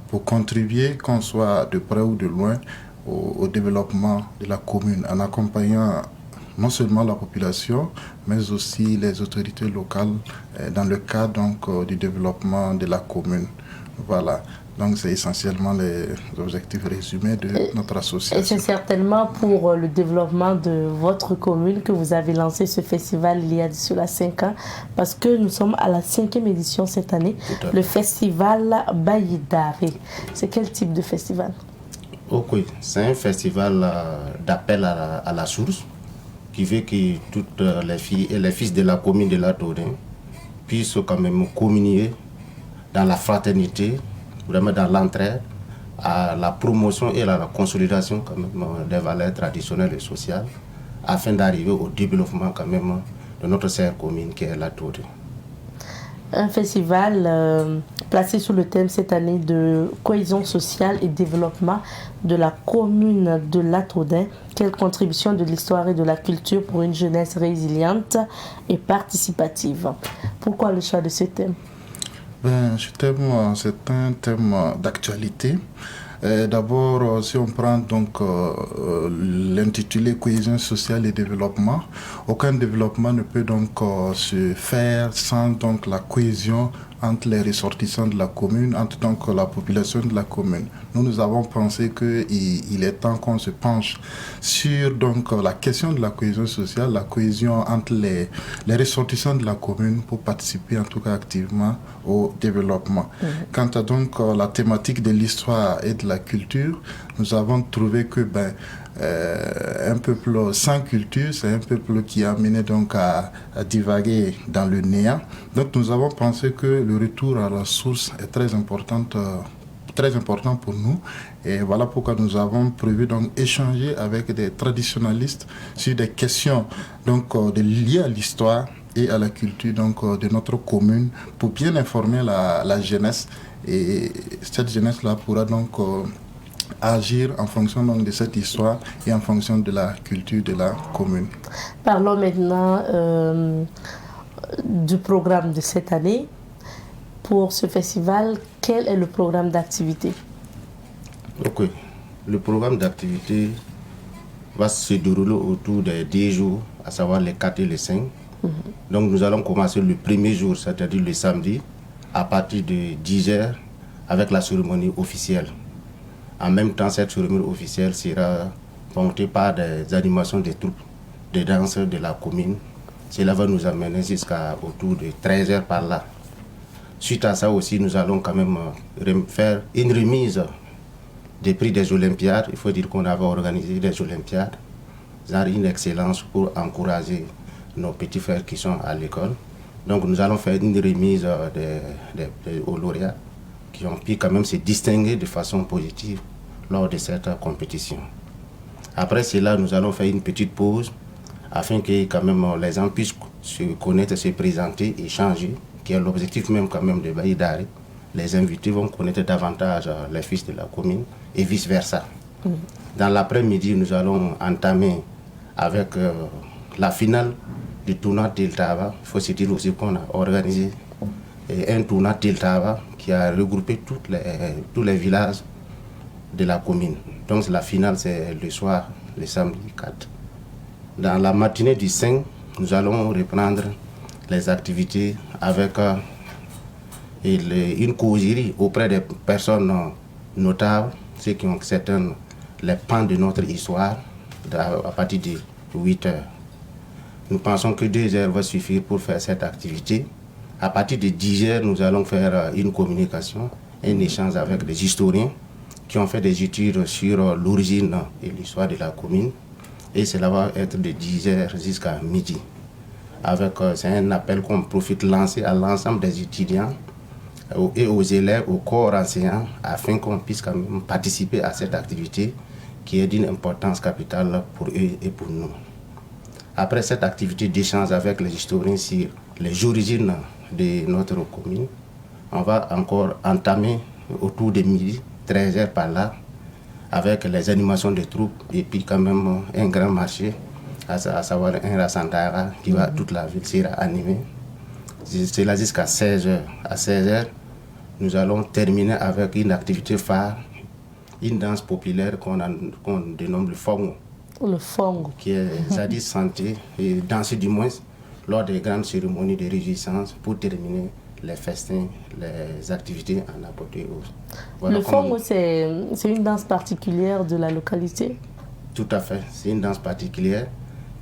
pour contribuer, qu'on soit de près ou de loin, au développement de la commune en accompagnant non seulement la population, mais aussi les autorités locales dans le cadre du développement de la commune. Voilà. Donc c'est essentiellement les objectifs résumés de notre association. Et c'est certainement pour le développement de votre commune que vous avez lancé ce festival il y a cela 5 ans, parce que nous sommes à la 5e édition cette année, le festival Bayidare. C'est quel type de festival? Ok, c'est un festival d'appel à la source, qui veut que toutes les filles et les fils de la commune de Latodin puissent quand même communier dans la fraternité, vraiment dans l'entraide, à la promotion et à la consolidation quand même des valeurs traditionnelles et sociales, afin d'arriver au développement quand même de notre chère commune qui est Latodin. Un festival placé sous le thème cette année de cohésion sociale et développement de la commune de Latodin. Quelle contribution de l'histoire et de la culture pour une jeunesse résiliente et participative? Pourquoi le choix de ce thème? Ce thème, c'est un thème d'actualité. D'abord, si on prend l'intitulé cohésion sociale et développement, aucun développement ne peut se faire sans la cohésion entre les ressortissants de la commune, entre la population de la commune. Nous avons pensé qu'il est temps qu'on se penche sur la question de la cohésion sociale, la cohésion entre les ressortissants de la commune pour participer en tout cas activement au développement. Quant à la thématique de l'histoire et de la culture, nous avons trouvé que un peuple sans culture, c'est un peuple qui est amené à divaguer dans le néant. Donc nous avons pensé que le retour à la source est très important pour nous. Et voilà pourquoi nous avons prévu échanger avec des traditionnalistes sur des questions liées à l'histoire et à la culture donc, de notre commune pour bien informer la jeunesse. Et cette jeunesse-là pourra donc agir en fonction donc, de cette histoire et en fonction de la culture de la commune. Parlons maintenant du programme de cette année. Pour ce festival, quel est le programme d'activité? Ok, le programme d'activité va se dérouler autour des 10 jours, à savoir les 4 et les 5. Donc nous allons commencer le premier jour, c'est-à-dire le samedi, à partir de 10h avec la cérémonie officielle. En même temps, cette cérémonie officielle sera ponctuée par des animations des troupes de danse de la commune. Cela va nous amener jusqu'à autour de 13h par là. Suite à ça aussi, nous allons quand même faire une remise des prix des Olympiades. Il faut dire qu'on avait organisé des Olympiades. C'est une excellence pour encourager nos petits frères qui sont à l'école. Donc nous allons faire une remise aux lauréats qui ont pu quand même se distinguer de façon positive lors de cette compétition. Après cela, nous allons faire une petite pause afin que quand même les gens puissent se connaître, se présenter, échanger, qui est l'objectif même quand même de Baïdari. Les invités vont connaître davantage les fils de la commune et vice-versa. Dans l'après-midi, nous allons entamer avec la finale du tournoi Tiltava. Il faut se dire aussi qu'on a organisé un tournoi Tiltava qui a regroupé tous les villages de la commune. Donc la finale, c'est le soir, le samedi 4. Dans la matinée du 5, nous allons reprendre les activités avec une causerie auprès des personnes notables, ceux qui ont certaines les pans de notre histoire, à partir de 8 heures. Nous pensons que 2 heures va suffire pour faire cette activité. À partir de 10 heures, nous allons faire une communication, un échange avec les historiens qui ont fait des études sur l'origine et l'histoire de la commune. Et cela va être de 10 heures jusqu'à midi. C'est un appel qu'on profite lancer à l'ensemble des étudiants et aux élèves, au corps enseignants, afin qu'on puisse quand même participer à cette activité qui est d'une importance capitale pour eux et pour nous. Après cette activité d'échange avec les historiens sur les origines de notre commune, on va encore entamer autour de midi, 13h par là, avec les animations de troupes et puis quand même un grand marché, à savoir un Rassandara qui va toute la ville sera animée. C'est là jusqu'à 16h. À 16h, nous allons terminer avec une activité phare, une danse populaire qu'on dénomme le Fongo. Le Fongo. Qui est jadis santé et dansé du moins lors des grandes cérémonies de réjouissance pour terminer les festins, les activités en apothéose. Voilà. Le Fongo, c'est une danse particulière de la localité? Tout à fait, c'est une danse particulière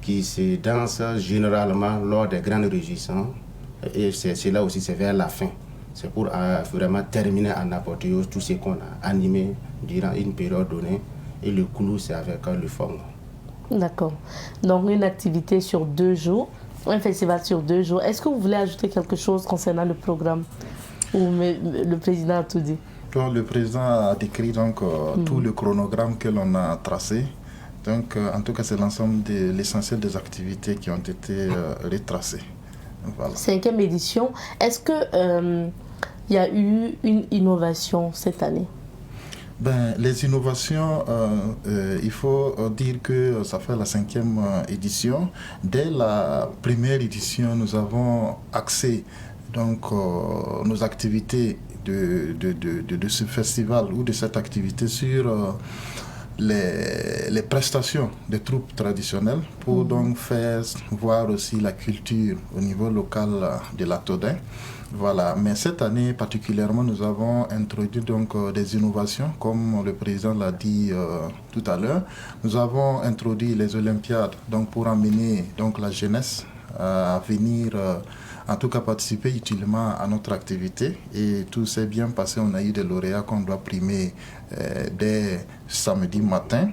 qui se danse généralement lors des grandes réjouissances et c'est là aussi, c'est vers la fin. C'est pour vraiment terminer en apothéose tout ce qu'on a animé durant une période donnée et le clou, c'est avec le Fongo. D'accord. Donc une activité sur 2 jours, un festival sur 2 jours. Est-ce que vous voulez ajouter quelque chose concernant le programme? Ou le président a tout dit? Donc, le président a décrit donc, tout le chronogramme que l'on a tracé. Donc en tout cas, c'est l'ensemble de l'essentiel des activités qui ont été retracées. Voilà. 5e édition. Est-ce que il y a eu une innovation cette année? Les innovations, il faut dire que ça fait la 5e édition. Dès la première édition, nous avons axé donc, nos activités de ce festival ou de cette activité sur les prestations des troupes traditionnelles pour donc faire voir aussi la culture au niveau local de la Todin. Voilà. Mais cette année particulièrement, nous avons introduit donc des innovations, comme le président l'a dit tout à l'heure. Nous avons introduit les Olympiades donc pour amener donc la jeunesse à venir en tout cas participer utilement à notre activité, et tout s'est bien passé. On a eu des lauréats qu'on doit primer dès samedi matin.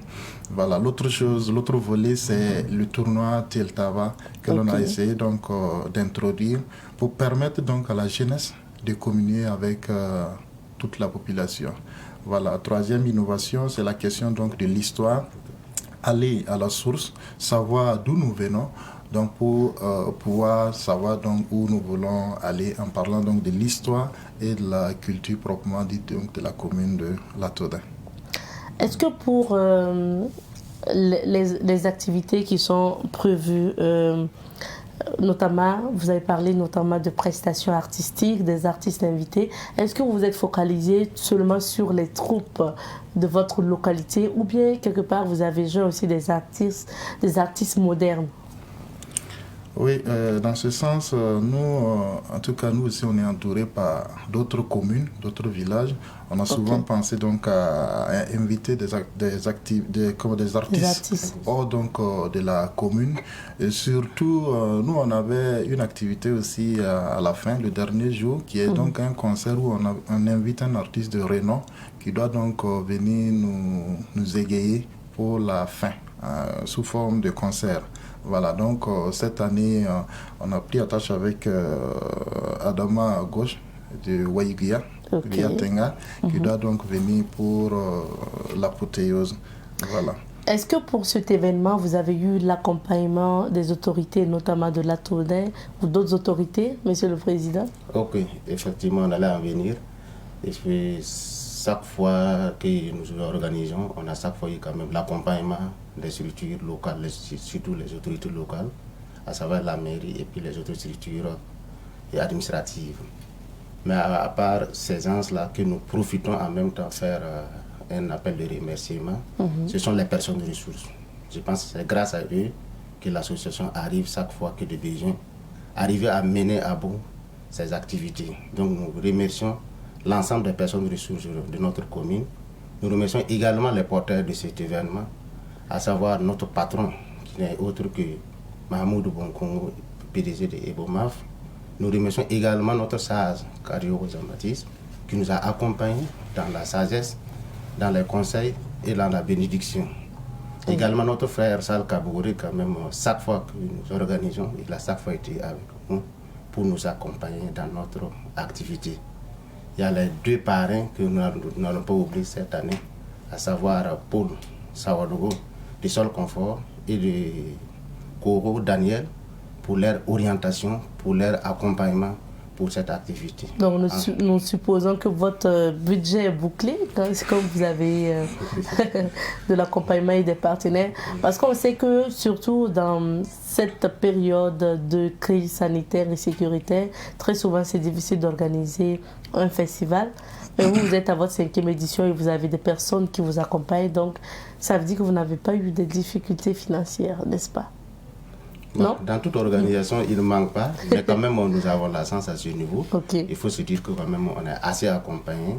Voilà. L'autre volet, c'est le tournoi Tiltava que l'on a essayé donc d'introduire pour permettre donc à la jeunesse de communier avec toute la population. Voilà. 3e innovation, c'est la question donc de l'histoire. Aller à la source, savoir d'où nous venons, donc pour pouvoir savoir donc où nous voulons aller en parlant donc de l'histoire et de la culture proprement dite donc de la commune de Latodin. Est-ce que pour les activités qui sont prévues, notamment, vous avez parlé notamment de prestations artistiques, des artistes invités, est-ce que vous êtes focalisé seulement sur les troupes de votre localité ou bien quelque part vous avez joué aussi des artistes modernes? Oui, dans ce sens, nous, en tout cas, nous aussi, on est entouré par d'autres communes, d'autres villages. On a souvent pensé donc à inviter des artistes hors donc de la commune. Et surtout, nous, on avait une activité aussi à la fin, le dernier jour, qui est donc un concert où on invite un artiste de renom qui doit donc venir nous égayer pour la fin, sous forme de concert. Voilà, donc cette année, on a pris attache avec Adama Gauche de Waïguia, Tenga, qui doit donc venir pour l'apothéose. Voilà. Est-ce que pour cet événement, vous avez eu l'accompagnement des autorités, notamment de Latodin ou d'autres autorités, Monsieur le Président? Ok, effectivement, on allait en venir. Et puis, chaque fois que nous organisons, on a chaque fois eu quand même l'accompagnement des structures locales, surtout les autorités locales, à savoir la mairie et puis les autres structures administratives. Mais à part ces gens-là, que nous profitons en même temps faire un appel de remerciement, ce sont les personnes de ressources. Je pense que c'est grâce à eux que l'association arrive chaque fois que des besoins, arriver à mener à bout ces activités. Donc nous remercions l'ensemble des personnes ressources de notre commune. Nous remercions également les porteurs de cet événement, à savoir notre patron, qui n'est autre que Mahmoud Bonkongo, PDG de Ebomaf. Nous remercions également notre sage, Kario Jean-Baptiste, qui nous a accompagnés dans la sagesse, dans les conseils et dans la bénédiction. Également notre frère Sal Kabouri, quand même, chaque fois que nous organisons, il a chaque fois été avec nous pour nous accompagner dans notre activité. Il y a les deux parrains que nous n'allons pas oublier cette année, à savoir Paul Sawadogo de Sol Confort et de Koro Daniel pour leur orientation, pour leur accompagnement pour cette activité. Donc nous supposons que votre budget est bouclé comme vous avez de l'accompagnement et des partenaires. Parce qu'on sait que surtout dans cette période de crise sanitaire et sécuritaire, très souvent c'est difficile d'organiser un festival. Mais vous êtes à votre 5e édition et vous avez des personnes qui vous accompagnent. Donc ça veut dire que vous n'avez pas eu de difficultés financières, n'est-ce pas? Non? Dans toute organisation, il ne manque pas, mais quand même, nous avons la chance à ce niveau. Il faut se dire que quand même, on est assez accompagné.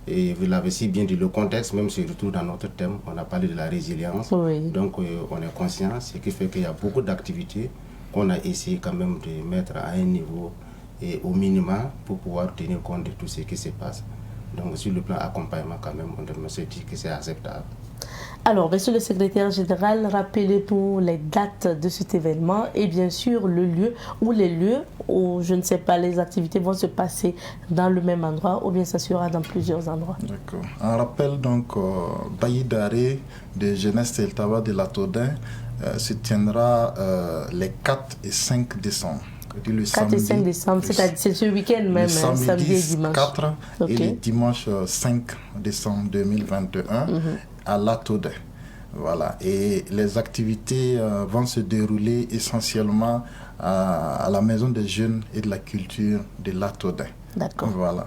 Et vous l'avez si bien dit, le contexte, même surtout dans notre thème, on a parlé de la résilience. Donc, on est conscient, ce qui fait qu'il y a beaucoup d'activités qu'on a essayé quand même de mettre à un niveau et au minimum pour pouvoir tenir compte de tout ce qui se passe. Donc, sur le plan accompagnement, quand même, on se dit que c'est acceptable. Alors, Monsieur le secrétaire général, rappelez-nous les dates de cet événement et bien sûr le lieu ou les lieux où, je ne sais pas, les activités vont se passer dans le même endroit ou bien ça sera dans plusieurs endroits. D'accord. On rappelle donc Bailli d'arrêt de jeunesse Teltava de Latodin se tiendra les 4 et 5 décembre. Le 4 samedi, et 5 décembre, c'est ce week-end même, le samedi et dimanche. 4 et le dimanche 5 décembre 2021 à Latodin. Voilà. Et les activités vont se dérouler essentiellement à la Maison des Jeunes et de la Culture de Latodin. D'accord. Voilà.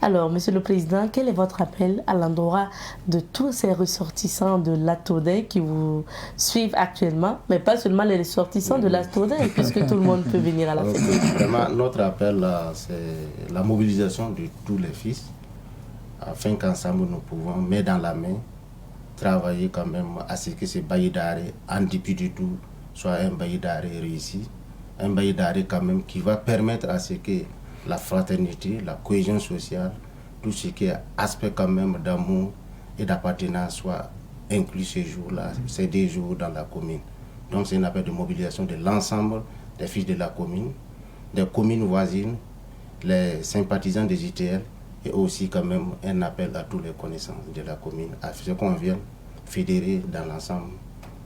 Alors, Monsieur le Président, quel est votre appel à l'endroit de tous ces ressortissants de Latodin qui vous suivent actuellement, mais pas seulement les ressortissants de Latodin, puisque tout le monde peut venir à la fête? Vraiment, notre appel, c'est la mobilisation de tous les fils, afin qu'ensemble nous pouvons, main dans la main, travailler quand même à ce que ce bailli d'arrêt, en dépit de tout, soit un bailli d'arrêt réussi, un bailli d'arrêt quand même qui va permettre à ce que la fraternité, la cohésion sociale, tout ce qui est aspect quand même d'amour et d'appartenance soit inclus ces jours-là, ces 2 jours dans la commune. Donc c'est un appel de mobilisation de l'ensemble des fils de la commune, des communes voisines, les sympathisants des ITL et aussi quand même un appel à tous les connaissances de la commune, à ce qu'on vienne fédérer dans l'ensemble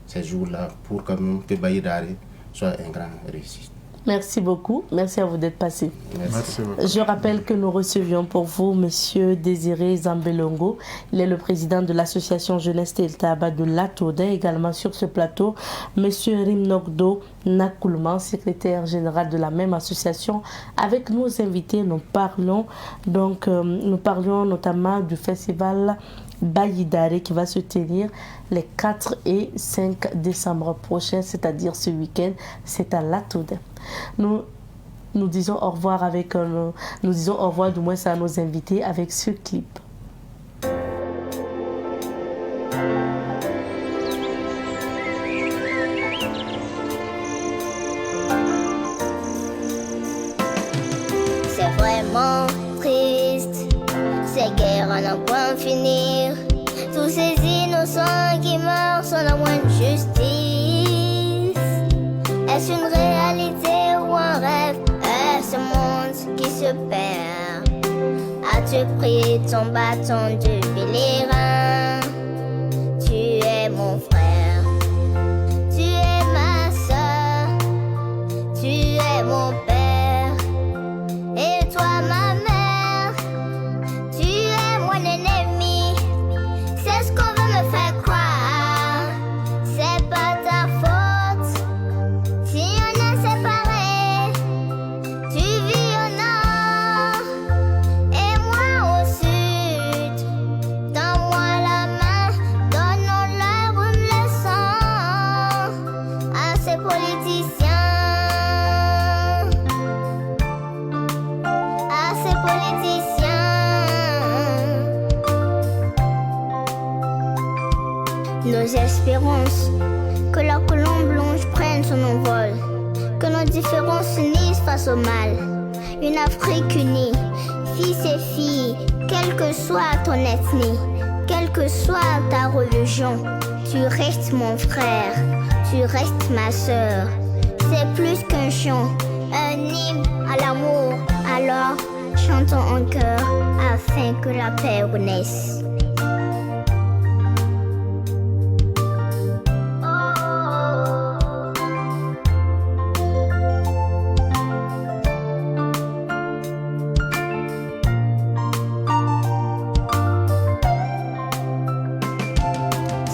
ces jours-là pour quand même que Bailli d'arrêt soit un grand réussite. Merci beaucoup. Merci à vous d'être passé. Merci beaucoup. Je rappelle que nous recevions pour vous Monsieur Désiré Zambelongo. Il est le président de l'association Jeunesse Teltaba de Latode. Également sur ce plateau, Monsieur Rimnokdo Nakulman, secrétaire général de la même association. Avec nos invités, nous parlions notamment du festival Bayidare qui va se tenir les 4 et 5 décembre prochains, c'est-à-dire ce week-end. C'est à Latode. Nous disons au revoir nous disons au revoir du moins à nos invités avec ce clip. C'est vraiment triste, ces guerres n'en point finir. Tous ces innocents qui meurent sans la moindre justice. Est-ce une réalité ou un rêve? Est-ce un monde qui se perd? As-tu pris ton bâton de pèlerin? Tu es mon frère, tu es ma soeur, tu es mon père, et toi ma mère, tu es mon ennemi. C'est ce qu'on veut me faire croire, c'est pas ta faute. Si on est séparés, tu vis au nord et moi au sud. Donne-moi la main, donnons-leur une leçon à ces politiciens, à ces politiciens. Nos espérances, que la colombe blanche prenne son envol, que nos différences s'unissent face au mal. Une Afrique unie, fils et filles, quelle que soit ton ethnie, quelle que soit ta religion, tu restes mon frère, tu restes ma sœur. C'est plus qu'un chant, un hymne à l'amour. Alors, chantons en chœur afin que la paix renaisse.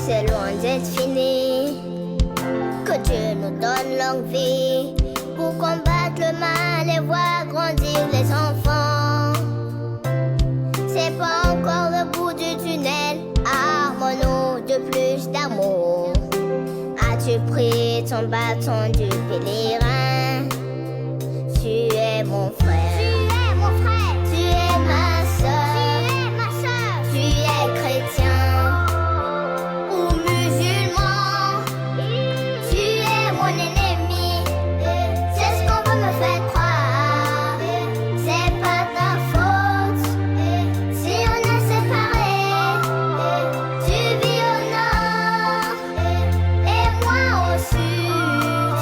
C'est loin d'être fini, que Dieu nous donne longue vie pour combattre le mal et voir grandir les enfants. C'est pas encore le bout du tunnel, armons-nous de plus d'amour. As-tu pris ton bâton du pèlerin? Tu es mon frère, tu es mon frère, tu es ma soeur, tu es ma soeur, tu es chrétien. Tu es mon ennemi, c'est ce qu'on veut me faire croire. C'est pas ta faute, si on est séparés. Tu vis au nord et moi au sud.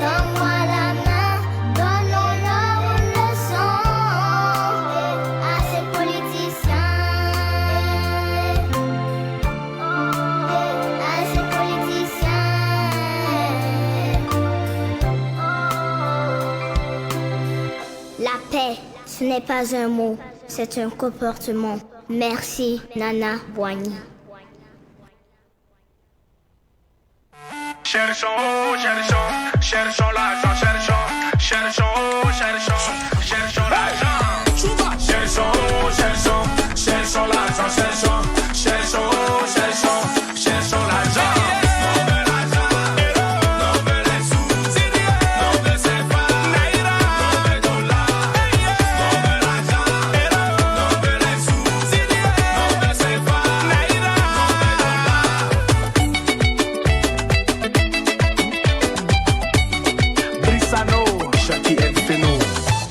Donne-moi la main, donnons-leur une leçon à ces politiciens, à ces politiciens. La paix, ce n'est pas un mot, c'est un comportement. Merci, Nana Boigny. Cherchons, cherchons, cherchons l'argent, cherchons, cherchons, cherchons, cherchons l'argent. Cherchons, cherchons, cherchons l'argent, cherchons, cherchons, cherchons, cherchons l'argent.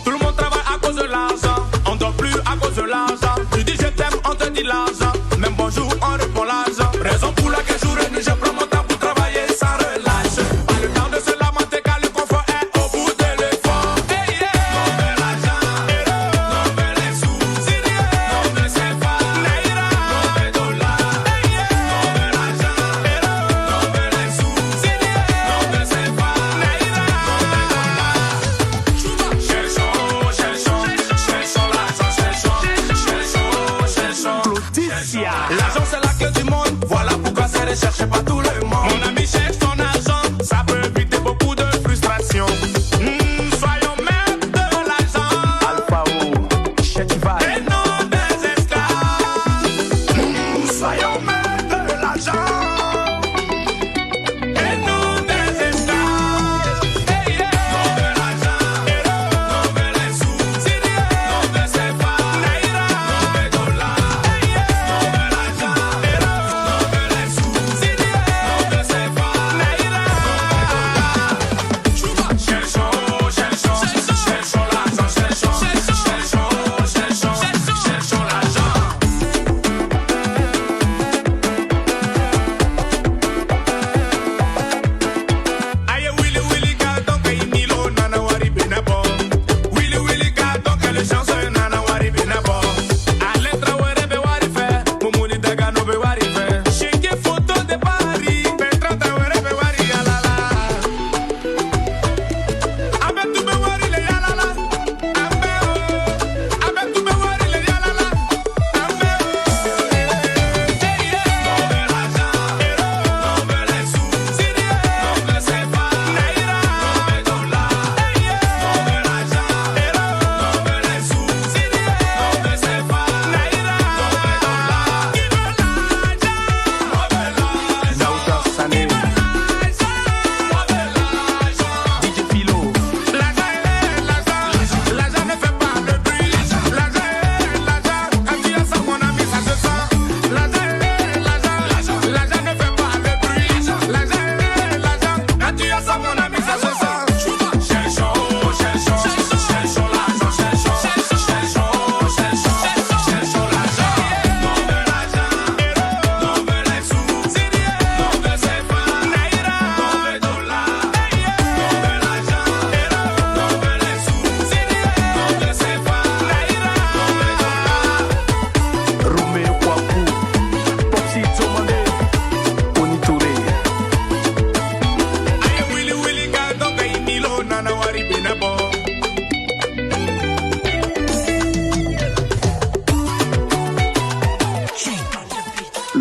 Tout le monde travaille à cause de l'argent, on dort plus à cause de l'argent. Tu dis je t'aime, on te dit l'argent, même bonjour, on répond l'argent. Raison pour laquelle jour et nuit je prends mon temps pour travailler sans relâche. Pas le temps de se lamenter car le confort est au bout de l'effort. Non mais l'argent, non mais les sous, non mais c'est pas, non mais dollars. Non mais l'argent, non mais les sous, non mais c'est pas, non mais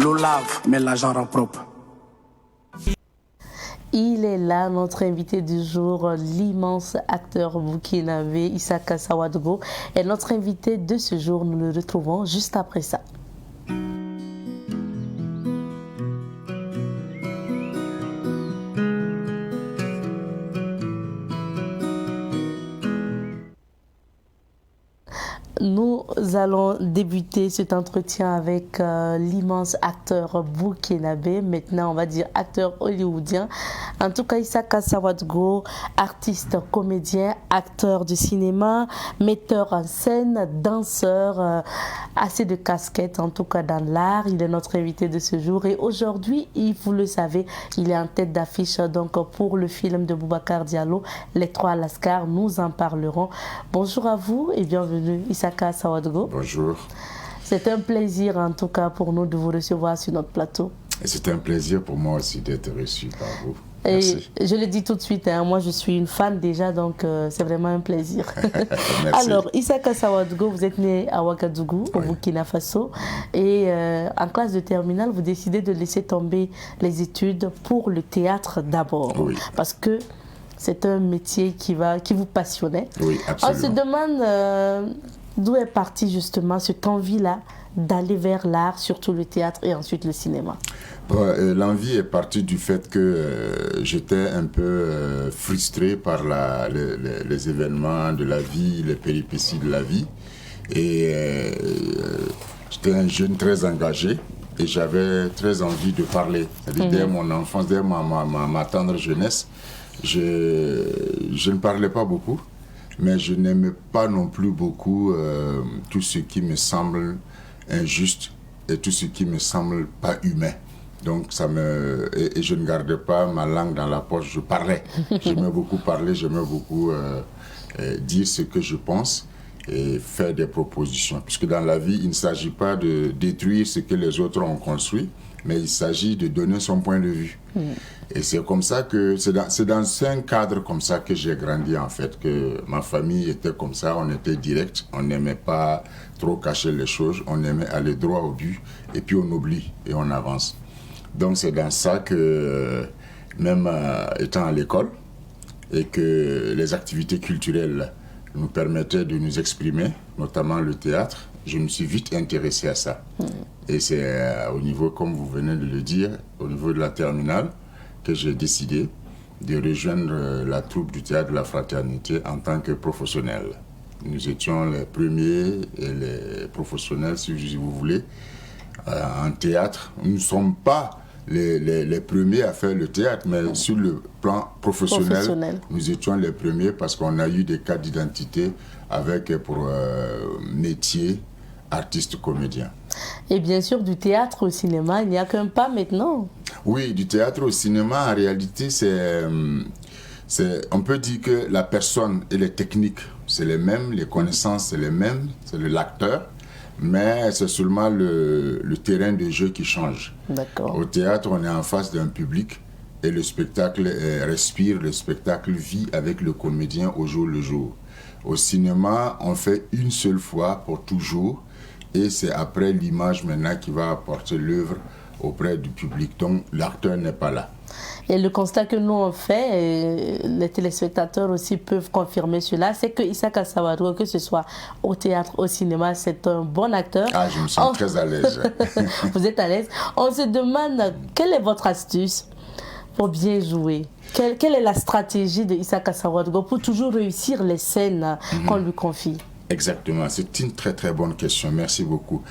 L'eau lave, mais l'argent rend propre. Il est là, notre invité du jour, l'immense acteur burkinabé Isaka Sawadgo. Et notre invité de ce jour, nous le retrouvons juste après ça. Nous allons débuter cet entretien avec l'immense acteur burkinabé, maintenant on va dire acteur hollywoodien. En tout cas, Isaka Sawadgo, artiste, comédien, acteur de cinéma, metteur en scène, danseur, assez de casquettes en tout cas dans l'art. Il est notre invité de ce jour et aujourd'hui, vous le savez, il est en tête d'affiche donc pour le film de Boubacar Diallo, Les Trois Lascars. Nous en parlerons. Bonjour à vous et bienvenue Isaka Sawadgo. Bonjour. C'est un plaisir en tout cas pour nous de vous recevoir sur notre plateau. Et c'est un plaisir pour moi aussi d'être reçu par vous. Merci. Et je le dis tout de suite, moi je suis une fan déjà, donc c'est vraiment un plaisir. Alors, Isaka Sawadgo, vous êtes né à Ouagadougou, au Burkina Faso, et en classe de terminale, vous décidez de laisser tomber les études pour le théâtre d'abord. Oui. Parce que c'est un métier qui vous passionnait. Oui, absolument. On se demande d'où est partie justement cette envie-là d'aller vers l'art, surtout le théâtre et ensuite le cinéma. L'envie est partie du fait que j'étais un peu frustré par les événements de la vie, les péripéties de la vie. Et j'étais un jeune très engagé et j'avais très envie de parler. C'est-à-dire, dès mon enfance, dès ma tendre jeunesse, je ne parlais pas beaucoup, mais je n'aimais pas non plus beaucoup tout ce qui me semble injuste et tout ce qui me semble pas humain. Donc et je ne gardais pas ma langue dans la poche, je parlais. J'aimais beaucoup parler, j'aimais beaucoup dire ce que je pense et faire des propositions. Puisque dans la vie, il ne s'agit pas de détruire ce que les autres ont construit, mais il s'agit de donner son point de vue. Et c'est comme ça que, c'est dans un cadre comme ça que j'ai grandi en fait, que ma famille était comme ça, on était direct, on n'aimait pas trop cacher les choses, on aimait aller droit au but, et puis on oublie et on avance. Donc c'est dans ça que, même étant à l'école, et que les activités culturelles nous permettaient de nous exprimer, notamment le théâtre, je me suis vite intéressé à ça. Et c'est au niveau, comme vous venez de le dire, au niveau de la terminale, que j'ai décidé de rejoindre la troupe du théâtre de la Fraternité en tant que professionnel. Nous étions les premiers et les professionnels, si vous voulez, en théâtre. Nous ne sommes pas les premiers à faire le théâtre, mais sur le plan professionnel, nous étions les premiers parce qu'on a eu des cas d'identité avec pour métier artiste comédien. Et bien sûr, du théâtre au cinéma, il n'y a qu'un pas maintenant. Oui, du théâtre au cinéma, en réalité, on peut dire que la personne et les techniques, c'est les mêmes, les connaissances, c'est les mêmes, c'est l'acteur, mais c'est seulement le terrain de jeu qui change. D'accord. Au théâtre, on est en face d'un public et le spectacle respire, le spectacle vit avec le comédien au jour le jour. Au cinéma, on fait une seule fois pour toujours. Et c'est après l'image maintenant qui va apporter l'œuvre auprès du public. Donc l'acteur n'est pas là. Et le constat que nous on fait, et les téléspectateurs aussi peuvent confirmer cela, c'est que Isaka Sawadgo, que ce soit au théâtre, au cinéma, c'est un bon acteur. Ah, je me sens très à l'aise. Vous êtes à l'aise. On se demande, quelle est votre astuce pour bien jouer? Quelle est la stratégie de Isaka Sawadgo pour toujours réussir les scènes qu'on lui confie? Exactement, c'est une très très bonne question, merci beaucoup.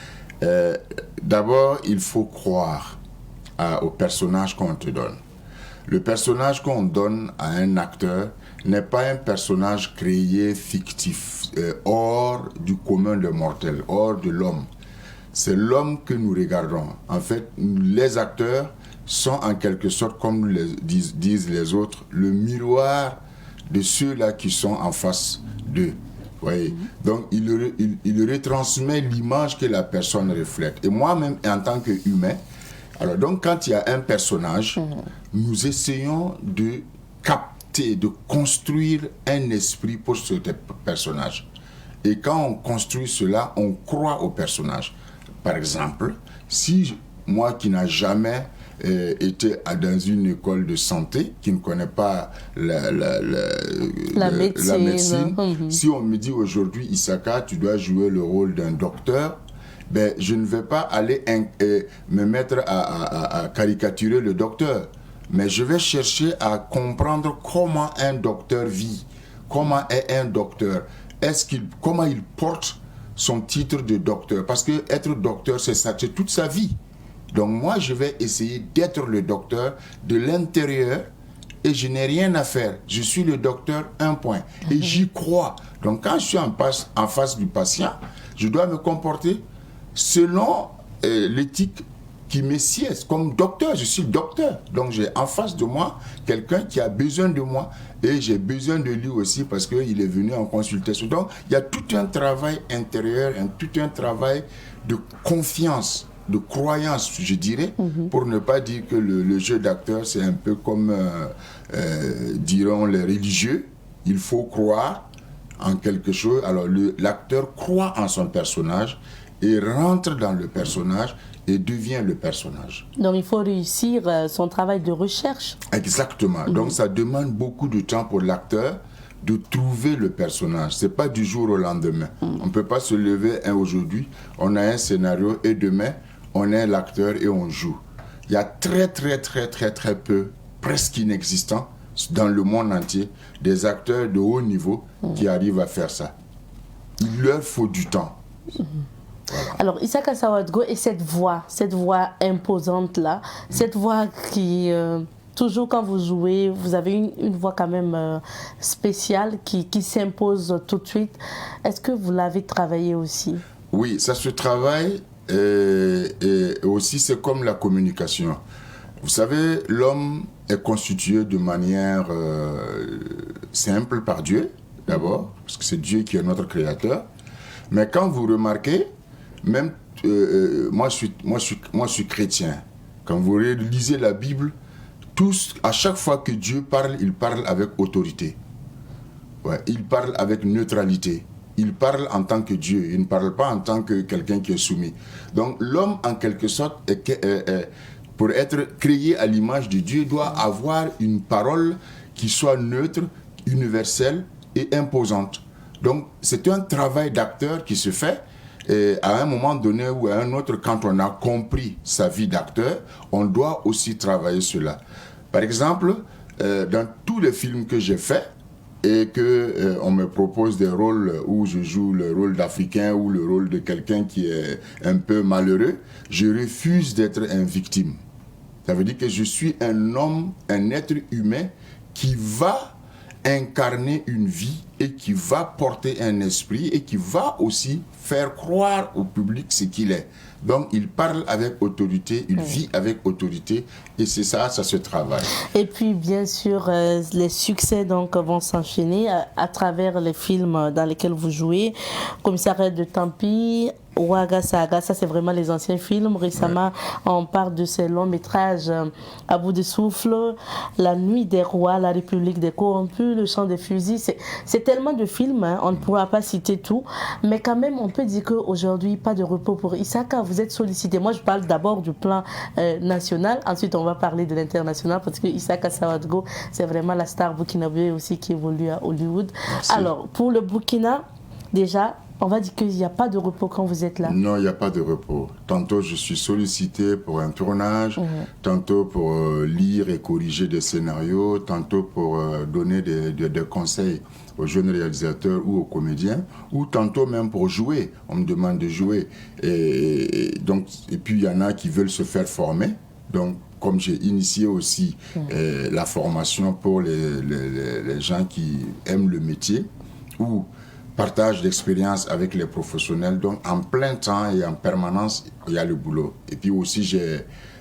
D'abord, il faut croire au personnage qu'on te donne. Le personnage qu'on donne à un acteur n'est pas un personnage créé, fictif, hors du commun des mortels, hors de l'homme. C'est l'homme que nous regardons. En fait, les acteurs sont en quelque sorte, comme disent les autres, le miroir de ceux-là qui sont en face d'eux. Voyez. Donc, il retransmet l'image que la personne reflète. Et moi-même, en tant qu'humain, alors donc, quand il y a un personnage, nous essayons de capter, de construire un esprit pour ce personnage. Et quand on construit cela, on croit au personnage. Par exemple, si moi qui n'a jamais été dans une école de santé, qui ne connaît pas la médecine, si on me dit aujourd'hui, Isaka, tu dois jouer le rôle d'un docteur, ben, je ne vais pas aller me mettre à caricaturer le docteur, mais je vais chercher à comprendre comment un docteur vit, comment est un docteur, comment il porte son titre de docteur, parce que être docteur, c'est toute sa vie. Donc moi, je vais essayer d'être le docteur de l'intérieur et je n'ai rien à faire. Je suis le docteur, un point. Et j'y crois. Donc quand je suis en face du patient, je dois me comporter selon l'éthique qui me sied. Comme docteur, je suis le docteur. Donc j'ai en face de moi quelqu'un qui a besoin de moi et j'ai besoin de lui aussi parce qu'il est venu en consultation. Donc il y a tout un travail intérieur, tout un travail de confiance, de croyance, je dirais, pour ne pas dire que le jeu d'acteur, c'est un peu comme, diront les religieux, il faut croire en quelque chose. Alors l'acteur croit en son personnage et rentre dans le personnage et devient le personnage. Donc il faut réussir son travail de recherche. Exactement. Donc ça demande beaucoup de temps pour l'acteur de trouver le personnage. C'est pas du jour au lendemain. On peut pas se lever aujourd'hui, on a un scénario et demain, on est l'acteur et on joue. Il y a très peu, presque inexistant, dans le monde entier, des acteurs de haut niveau qui arrivent à faire ça. Il leur faut du temps. Voilà. Alors, Isaka Sawadgo et cette voix imposante-là, cette voix qui, toujours quand vous jouez, vous avez une voix quand même spéciale qui s'impose tout de suite. Est-ce que vous l'avez travaillé aussi? Oui, ça se travaille. Et aussi, c'est comme la communication. Vous savez, l'homme est constitué de manière simple par Dieu, d'abord, parce que c'est Dieu qui est notre créateur. Mais quand vous remarquez, même moi je suis chrétien. Quand vous lisez la Bible, à chaque fois que Dieu parle, il parle avec autorité. Ouais, il parle avec neutralité. Il parle en tant que Dieu, il ne parle pas en tant que quelqu'un qui est soumis. Donc l'homme, en quelque sorte, pour être créé à l'image de Dieu, doit avoir une parole qui soit neutre, universelle et imposante. Donc c'est un travail d'acteur qui se fait. Et à un moment donné ou à un autre, quand on a compris sa vie d'acteur, on doit aussi travailler cela. Par exemple, dans tous les films que j'ai faits, et qu'on me propose des rôles où je joue le rôle d'Africain ou le rôle de quelqu'un qui est un peu malheureux, je refuse d'être une victime. Ça veut dire que je suis un homme, un être humain qui va incarner une vie et qui va porter un esprit et qui va aussi faire croire au public ce qu'il est. Donc il parle avec autorité, il vit avec autorité et c'est ça, ça se travaille. Et puis bien sûr, les succès donc vont s'enchaîner à travers les films dans lesquels vous jouez. Commissariat de Tampi, Ouaga Saga, ça c'est vraiment les anciens films. Récemment, on parle de ces longs métrages à bout de souffle, La Nuit des Rois, La République des Corrompus, Le Chant des Fusils. C'est tellement de films, hein, on ne pourra pas citer tout, mais quand même on peut dire qu'aujourd'hui, pas de repos pour Isaka. Vous êtes sollicité. Moi, je parle d'abord du plan national. Ensuite, on va parler de l'international parce que Isaka Sawadgo, c'est vraiment la star burkinabé aussi qui évolue à Hollywood. Merci. Alors, pour le Burkina, déjà, on va dire qu'il n'y a pas de repos quand vous êtes là. Non, il n'y a pas de repos. Tantôt, je suis sollicité pour un tournage, tantôt pour lire et corriger des scénarios, tantôt pour donner des conseils aux jeunes réalisateurs ou aux comédiens, ou tantôt même pour jouer. On me demande de jouer. Et puis, il y en a qui veulent se faire former. Donc, comme j'ai initié aussi la formation pour les gens qui aiment le métier, ou partage d'expérience avec les professionnels. Donc, en plein temps et en permanence, il y a le boulot. Et puis aussi,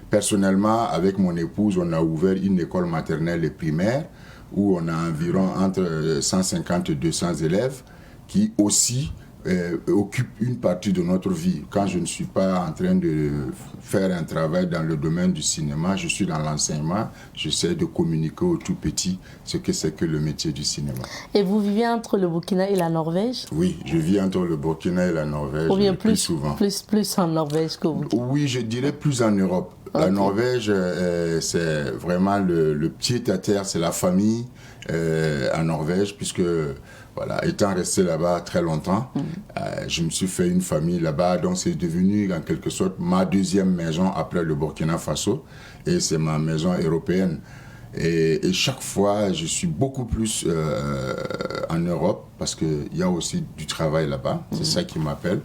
personnellement, avec mon épouse, on a ouvert une école maternelle et primaire où on a environ entre 150 et 200 élèves qui aussi occupe une partie de notre vie. Quand je ne suis pas en train de faire un travail dans le domaine du cinéma, je suis dans l'enseignement, j'essaie de communiquer aux tout petits ce que c'est que le métier du cinéma. Et vous vivez entre le Burkina et la Norvège? Oui, je vis entre le Burkina et la Norvège. Ou bien plus souvent. Plus en Norvège que vous? Oui, je dirais plus en Europe. La Norvège, c'est vraiment le pied-à-terre, c'est la famille en Norvège, puisque voilà, étant resté là-bas très longtemps, je me suis fait une famille là-bas, donc c'est devenu en quelque sorte ma deuxième maison après le Burkina Faso, et c'est ma maison européenne. Et chaque fois, je suis beaucoup plus en Europe, parce qu'il y a aussi du travail là-bas, c'est ça qui m'appelle.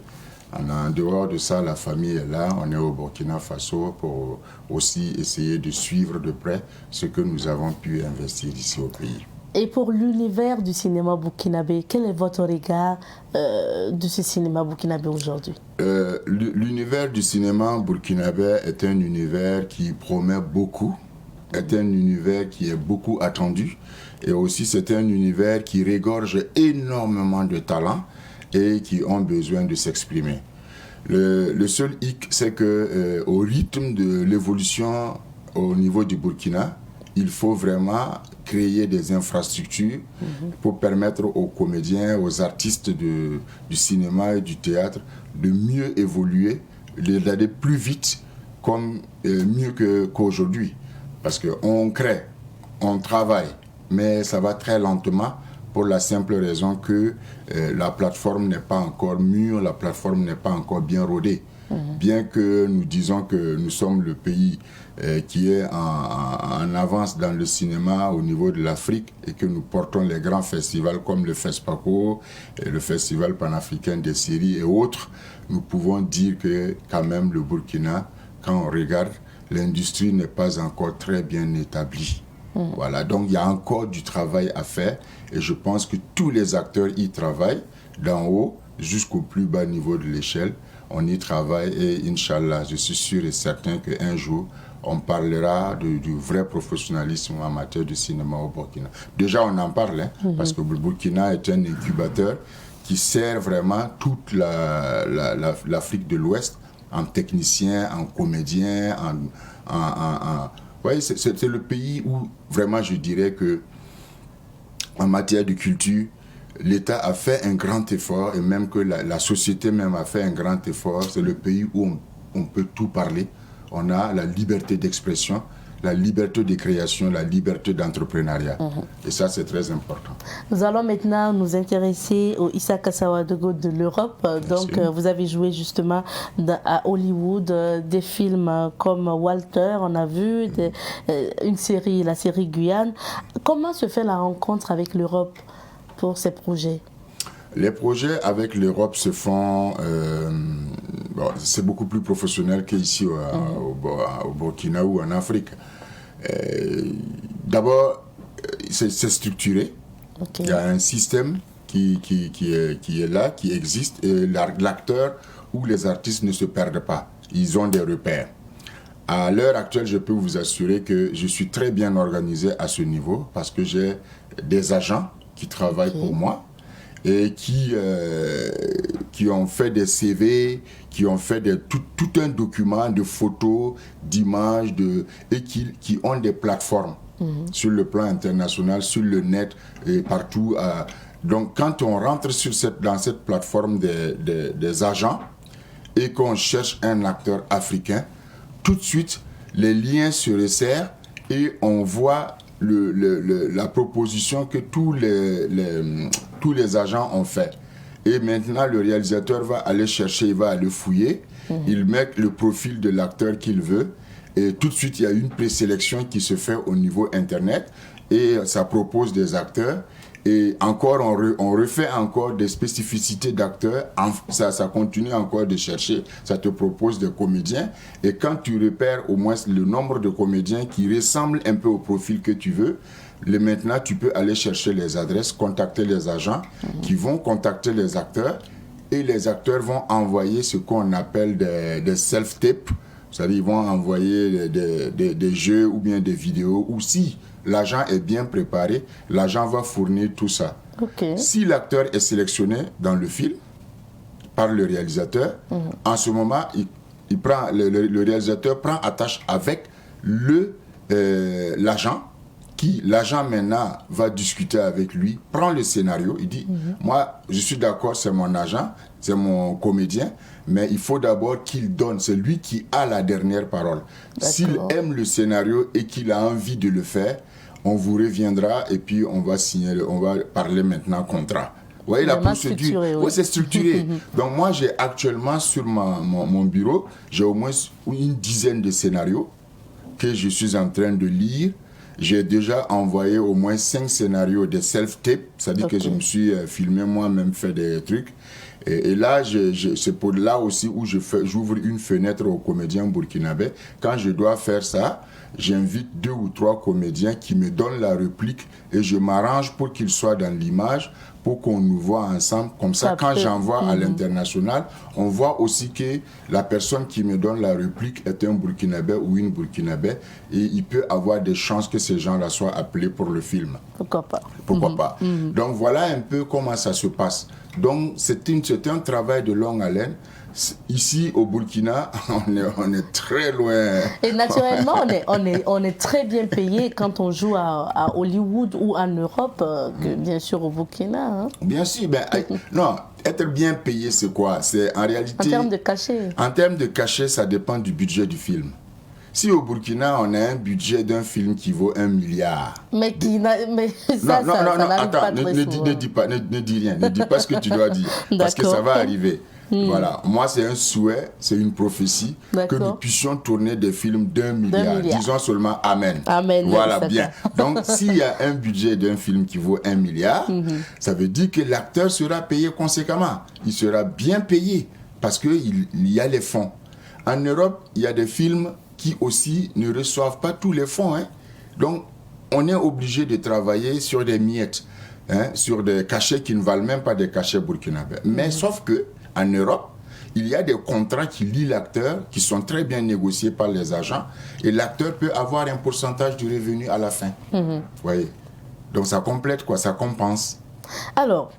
En dehors de ça, la famille est là, on est au Burkina Faso pour aussi essayer de suivre de près ce que nous avons pu investir ici au pays. Et pour l'univers du cinéma burkinabé, quel est votre regard de ce cinéma burkinabé aujourd'hui? L'univers du cinéma burkinabé est un univers qui promet beaucoup, est un univers qui est beaucoup attendu, et aussi c'est un univers qui regorge énormément de talents et qui ont besoin de s'exprimer. Le seul hic, c'est que au rythme de l'évolution au niveau du Burkina, il faut vraiment créer des infrastructures pour permettre aux comédiens, aux artistes du cinéma et du théâtre de mieux évoluer, d'aller plus vite, mieux qu'aujourd'hui. Parce qu'on crée, on travaille, mais ça va très lentement pour la simple raison que la plateforme n'est pas encore mûre, la plateforme n'est pas encore bien rodée. Bien que nous disons que nous sommes le pays qui est en avance dans le cinéma au niveau de l'Afrique et que nous portons les grands festivals comme le FESPACO, et le Festival panafricain des séries et autres, nous pouvons dire que quand même le Burkina, quand on regarde, l'industrie n'est pas encore très bien établie. Voilà, donc il y a encore du travail à faire et je pense que tous les acteurs y travaillent, d'en haut jusqu'au plus bas niveau de l'échelle. On y travaille et Inch'Allah, je suis sûr et certain qu'un jour, on parlera du vrai professionnalisme en matière de cinéma au Burkina. Déjà, on en parle, parce que le Burkina est un incubateur qui sert vraiment toute l'Afrique de l'Ouest en technicien, en comédien, c'est le pays où vraiment je dirais que en matière de culture, l'État a fait un grand effort et même que la société même a fait un grand effort. C'est le pays où on peut tout parler. On a la liberté d'expression, la liberté de création, la liberté d'entrepreneuriat. Et ça, c'est très important. Nous allons maintenant nous intéresser au Issa Kassaouadougou de l'Europe. Donc, vous avez joué justement à Hollywood des films comme Walter, on a vu, une série, la série Guyane. Comment se fait la rencontre avec l'Europe pour ces projets? Les projets avec l'Europe se font, c'est beaucoup plus professionnel qu'ici au Burkina ou en Afrique. D'abord, c'est structuré. Il y a un système qui est là, qui existe, et l'acteur ou les artistes ne se perdent pas. Ils ont des repères. À l'heure actuelle, je peux vous assurer que je suis très bien organisé à ce niveau parce que j'ai des agents qui travaillent pour moi et qui ont fait des CV, qui ont fait tout un document de photos, d'images, et qui ont des plateformes sur le plan international, sur le net et partout. Donc quand on rentre dans cette plateforme des agents et qu'on cherche un acteur africain, tout de suite les liens se resserrent et on voit la proposition que tous les agents ont fait. Et maintenant, le réalisateur va aller chercher, il va aller fouiller, il met le profil de l'acteur qu'il veut, et tout de suite, il y a une présélection qui se fait au niveau Internet, et ça propose des acteurs, et encore, on refait encore des spécificités d'acteurs, ça continue encore de chercher, ça te propose des comédiens, et quand tu repères au moins le nombre de comédiens qui ressemblent un peu au profil que tu veux, maintenant tu peux aller chercher les adresses, contacter les agents qui vont contacter les acteurs, et les acteurs vont envoyer ce qu'on appelle des self-tapes, c'est-à-dire ils vont envoyer des jeux ou bien des vidéos, ou si l'agent est bien préparé, l'agent va fournir tout ça. Si l'acteur est sélectionné dans le film, par le réalisateur. En ce moment, il prend, le réalisateur prend attache avec l'agent, l'agent maintenant va discuter avec lui, prend le scénario, il dit, moi je suis d'accord, c'est mon agent, c'est mon comédien, mais il faut d'abord qu'il donne, c'est lui qui a la dernière parole. S'il aime le scénario et qu'il a envie de le faire, on vous reviendra et puis on va signer, on va parler maintenant contrat. Vous voyez la procédure, oui, c'est structuré. Donc moi j'ai actuellement sur mon bureau, j'ai au moins une dizaine de scénarios que je suis en train de lire. J'ai déjà envoyé au moins 5 scénarios de self-tape, c'est-à-dire que je me suis filmé moi-même, fait des trucs. Et là, c'est pour là aussi où j'ouvre une fenêtre aux comédiens burkinabés. Quand je dois faire ça, j'invite 2 ou 3 comédiens qui me donnent la réplique et je m'arrange pour qu'ils soient dans l'image, pour qu'on nous voit ensemble. Comme ça, quand j'envoie à l'international, on voit aussi que la personne qui me donne la réplique est un Burkinabé ou une Burkinabé et il peut avoir des chances que ces gens-là soient appelés pour le film. Pourquoi pas? Pourquoi pas? Donc voilà un peu comment ça se passe. Donc c'est un travail de longue haleine. Ici au Burkina, on est très loin. Et naturellement, on est très bien payé quand on joue à Hollywood ou en Europe, que bien sûr au Burkina. Hein. Bien sûr, non, être bien payé, c'est quoi? C'est en réalité. En termes de cachet. En termes de cachet, ça dépend du budget du film. Si au Burkina, on a un budget d'un film qui vaut 1 milliard. Mais ça n'arrive pas très souvent. Ne dis rien, ne dis pas ce que tu dois dire. Parce que ça va arriver. Voilà, moi c'est un souhait, c'est une prophétie que nous puissions tourner des films d'1 milliard. Disons seulement Amen. Amen. Voilà, bien. Donc s'il y a un budget d'un film qui vaut 1 milliard, ça veut dire que l'acteur sera payé conséquemment. Il sera bien payé parce qu'il y a les fonds. En Europe, il y a des films qui aussi ne reçoivent pas tous les fonds. Hein. Donc on est obligé de travailler sur des miettes, sur des cachets qui ne valent même pas des cachets burkinabés. Mais sauf que en Europe, il y a des contrats qui lient l'acteur, qui sont très bien négociés par les agents, et l'acteur peut avoir un pourcentage du revenu à la fin. Voyez. Donc ça complète quoi, ça compense. Alors,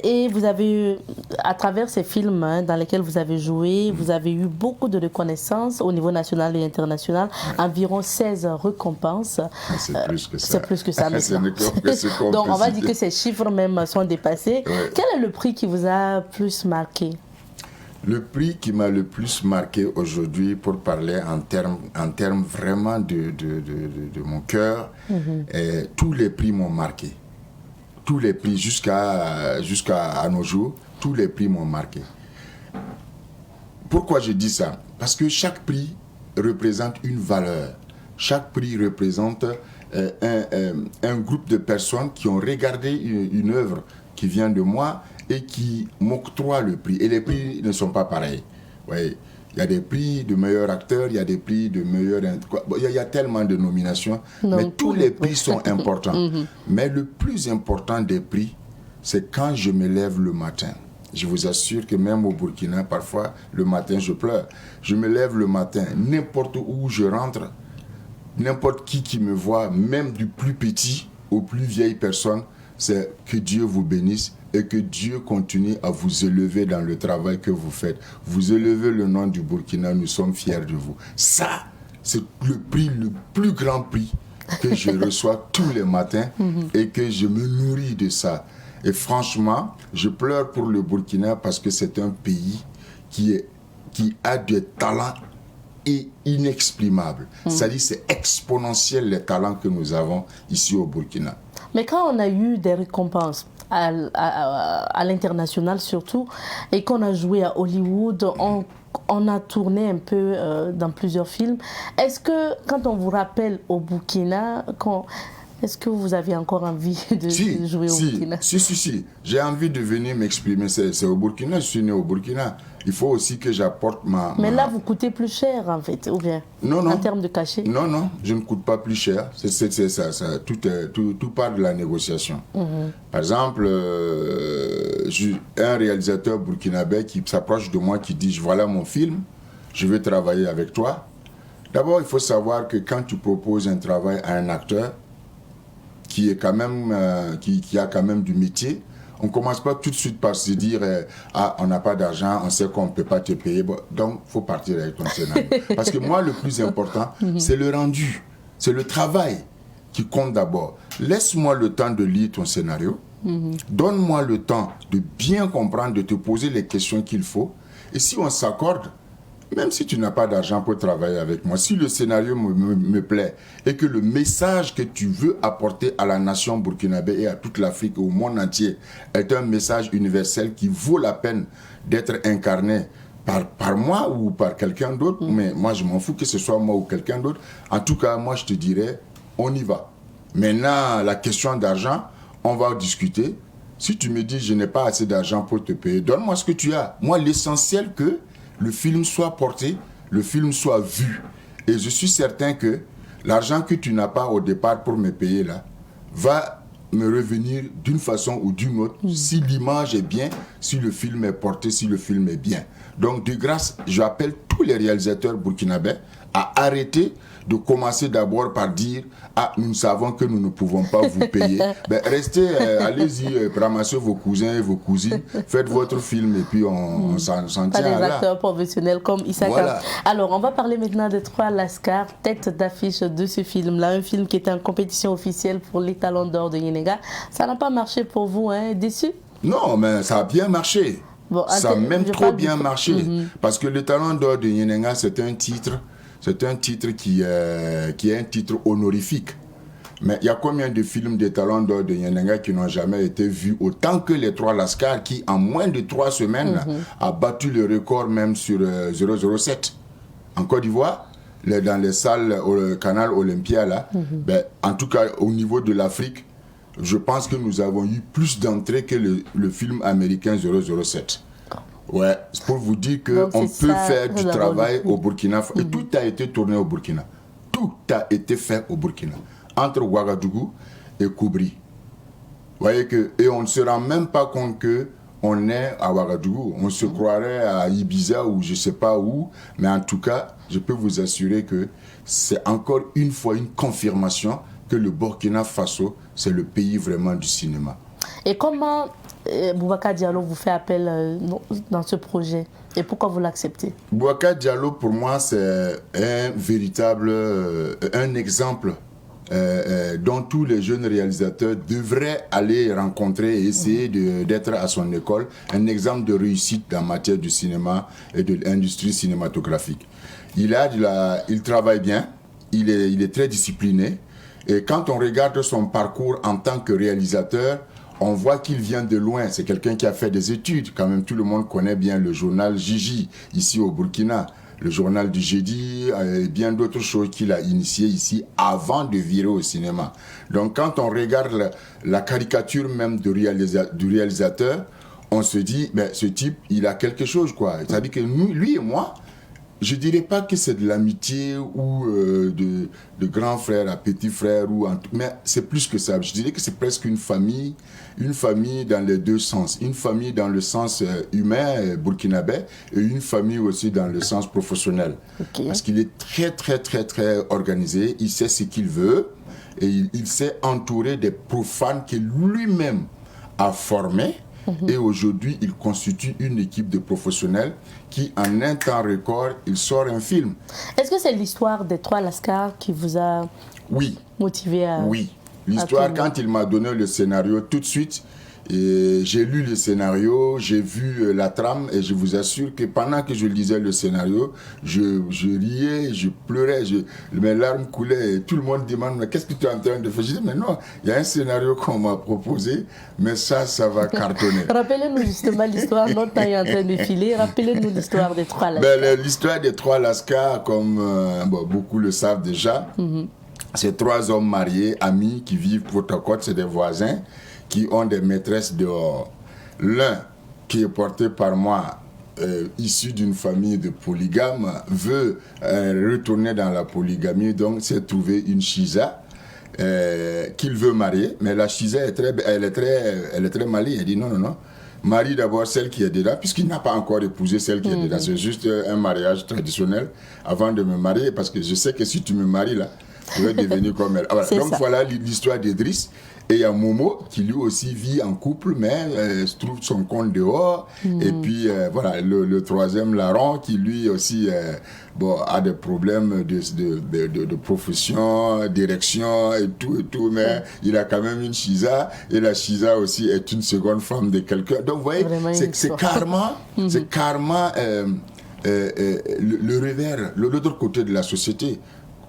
et vous avez eu, à travers ces films dans lesquels vous avez joué, vous avez eu beaucoup de reconnaissances au niveau national et international, environ 16 récompenses. C'est plus que ça. C'est plus que ça maintenant. Donc on va dire que ces chiffres même sont dépassés. Ouais. Quel est le prix qui vous a plus marqué? Le prix qui m'a le plus marqué aujourd'hui, pour parler en termes vraiment de mon cœur, tous les prix m'ont marqué. Tous les prix, jusqu'à nos jours, tous les prix m'ont marqué. Pourquoi je dis ça? Parce que chaque prix représente une valeur. Chaque prix représente un groupe de personnes qui ont regardé une œuvre qui vient de moi et qui m'octroient le prix. Et les prix ne sont pas pareils. Ouais. Il y a des prix de meilleur acteur, il y a des prix de meilleur... Il y a tellement de nominations, mais tous les prix sont importants. Mais le plus important des prix, c'est quand je me lève le matin. Je vous assure que même au Burkina, parfois, le matin, je pleure. Je me lève le matin, n'importe où je rentre, n'importe qui me voit, même du plus petit aux plus vieilles personnes, c'est que Dieu vous bénisse et que Dieu continue à vous élever dans le travail que vous faites. Vous élevez le nom du Burkina, nous sommes fiers de vous. Ça, c'est le prix, le plus grand prix que je reçois tous les matins et que je me nourris de ça. Et franchement, je pleure pour le Burkina parce que c'est un pays qui a des talents inexprimables. C'est-à-dire c'est exponentiel les talents que nous avons ici au Burkina. Mais quand on a eu des récompenses à l'international surtout, et qu'on a joué à Hollywood, on a tourné un peu dans plusieurs films, est-ce que quand on vous rappelle au Burkina, est-ce que vous avez encore envie de jouer au Burkina? Si. J'ai envie de venir m'exprimer. C'est au Burkina, je suis né au Burkina. Il faut aussi que j'apporte Mais là, vous coûtez plus cher, en fait, ou bien? Non. En termes de cachet? Non, je ne coûte pas plus cher. C'est ça. Tout part de la négociation. Par exemple, un réalisateur burkinabé qui s'approche de moi, qui dit « Voilà mon film, je veux travailler avec toi ». D'abord, il faut savoir que quand tu proposes un travail à un acteur qui est quand même, qui a quand même du métier, On ne commence pas tout de suite par se dire on n'a pas d'argent, on sait qu'on ne peut pas te payer. Bon, donc, il faut partir avec ton scénario. Parce que moi, le plus important, c'est le rendu. C'est le travail qui compte d'abord. Laisse-moi le temps de lire ton scénario. Donne-moi le temps de bien comprendre, de te poser les questions qu'il faut. Et si on s'accorde, même si tu n'as pas d'argent pour travailler avec moi, si le scénario me plaît et que le message que tu veux apporter à la nation burkinabé et à toute l'Afrique et au monde entier est un message universel qui vaut la peine d'être incarné par moi ou par quelqu'un d'autre, mais moi je m'en fous que ce soit moi ou quelqu'un d'autre. En tout cas, moi je te dirais, on y va. Maintenant, la question d'argent, on va discuter. Si tu me dis je n'ai pas assez d'argent pour te payer, donne-moi ce que tu as. Moi, l'essentiel que le film soit porté, le film soit vu. Et je suis certain que l'argent que tu n'as pas au départ pour me payer là, va me revenir d'une façon ou d'une autre, si l'image est bien, si le film est porté, si le film est bien. Donc, de grâce, j'appelle tous les réalisateurs burkinabés à arrêter de commencer d'abord par dire « Ah, nous savons que nous ne pouvons pas vous payer. » Ben, restez, allez-y, ramassez vos cousins et vos cousines, faites votre film et puis on s'en tient pas là. Pas des acteurs professionnels comme Issaka. Voilà. Alors, on va parler maintenant des 3 Lascar, tête d'affiche de ce film-là. Un film qui était en compétition officielle pour les Talons d'Or de Yenenga. Ça n'a pas marché pour vous, hein? Déçu? Non, mais ça a bien marché. Bon, ça a même trop bien marché. Parce que le Talon d'Or de Yenenga, c'est un titre qui est un titre honorifique. Mais il y a combien de films des Talons d'Or de Yenenga qui n'ont jamais été vus autant que les 3 Lascar qui, en moins de 3 semaines, a battu le record même sur 007. En Côte d'Ivoire, dans les salles au canal Olympia, là, ben, en tout cas au niveau de l'Afrique, je pense que nous avons eu plus d'entrées que le film américain 007. Ouais, c'est pour vous dire qu'on peut faire du travail au Burkina. Et tout a été tourné au Burkina. Tout a été fait au Burkina. Entre Ouagadougou et Koubri. Vous voyez que, et on ne se rend même pas compte qu'on est à Ouagadougou. On se croirait à Ibiza ou je ne sais pas où. Mais en tout cas, je peux vous assurer que c'est encore une fois une confirmation que le Burkina Faso, c'est le pays vraiment du cinéma. Et comment Boubacar Diallo vous fait appel dans ce projet et pourquoi vous l'acceptez? Boubacar Diallo, pour moi, c'est un véritable un exemple dont tous les jeunes réalisateurs devraient aller rencontrer et essayer d'être à son école. Un exemple de réussite en matière du cinéma et de l'industrie cinématographique. Il travaille bien, il est très discipliné. Et quand on regarde son parcours en tant que réalisateur, on voit qu'il vient de loin. C'est quelqu'un qui a fait des études. Quand même, tout le monde connaît bien le journal Gigi, ici au Burkina. Le journal du jeudi et bien d'autres choses qu'il a initiées ici avant de virer au cinéma. Donc, quand on regarde la caricature même du réalisateur, on se dit, ben, ce type, il a quelque chose, quoi. C'est-à-dire que lui et moi, je ne dirais pas que c'est de l'amitié ou de grand frère à petit frère, mais c'est plus que ça. Je dirais que c'est presque une famille dans les deux sens. Une famille dans le sens humain, burkinabé, et une famille aussi dans le sens professionnel. Okay. Parce qu'il est très, très, très, très organisé. Il sait ce qu'il veut et il s'est entouré des profanes que lui-même a formés. Et aujourd'hui, il constitue une équipe de professionnels qui, en un temps record, il sort un film. Est-ce que c'est l'histoire des 3 Lascar qui vous a motivé à... Oui, l'histoire, quand il m'a donné le scénario, tout de suite, j'ai lu le scénario, j'ai vu la trame, et je vous assure que pendant que je lisais le scénario, je riais, je pleurais, mes larmes coulaient, et tout le monde demande, mais qu'est-ce que tu es en train de faire? Je dis, mais non, il y a un scénario qu'on m'a proposé, mais ça va cartonner. Rappelez-nous justement l'histoire, notre temps est en train de filer, rappelez-nous l'histoire des 3 Lascar. Ben, l'histoire des 3 Lascar, comme beaucoup le savent déjà, c'est 3 hommes mariés, amis, qui vivent côte à côte, c'est des voisins, qui ont des maîtresses dehors. L'un, qui est porté par moi, issu d'une famille de polygames, veut retourner dans la polygamie, donc s'est trouvé une Chiza qu'il veut marier, mais la Chiza elle est très maligne. Elle dit non, marie d'abord celle qui est dedans, puisqu'il n'a pas encore épousé celle qui est dedans. C'est juste un mariage traditionnel avant de me marier, parce que je sais que si tu me maries là, Je vais devenir comme elle. Voilà. Donc voilà l'histoire d'Idriss. Et il y a Momo qui lui aussi vit en couple, mais trouve son compte dehors. Et puis voilà, le troisième, Laron, qui lui aussi a des problèmes de profession, d'érection et tout, mais il a quand même une Chiza. Et la Chiza aussi est une seconde femme de quelqu'un. Donc vous voyez, c'est carrément le revers, l'autre côté de la société.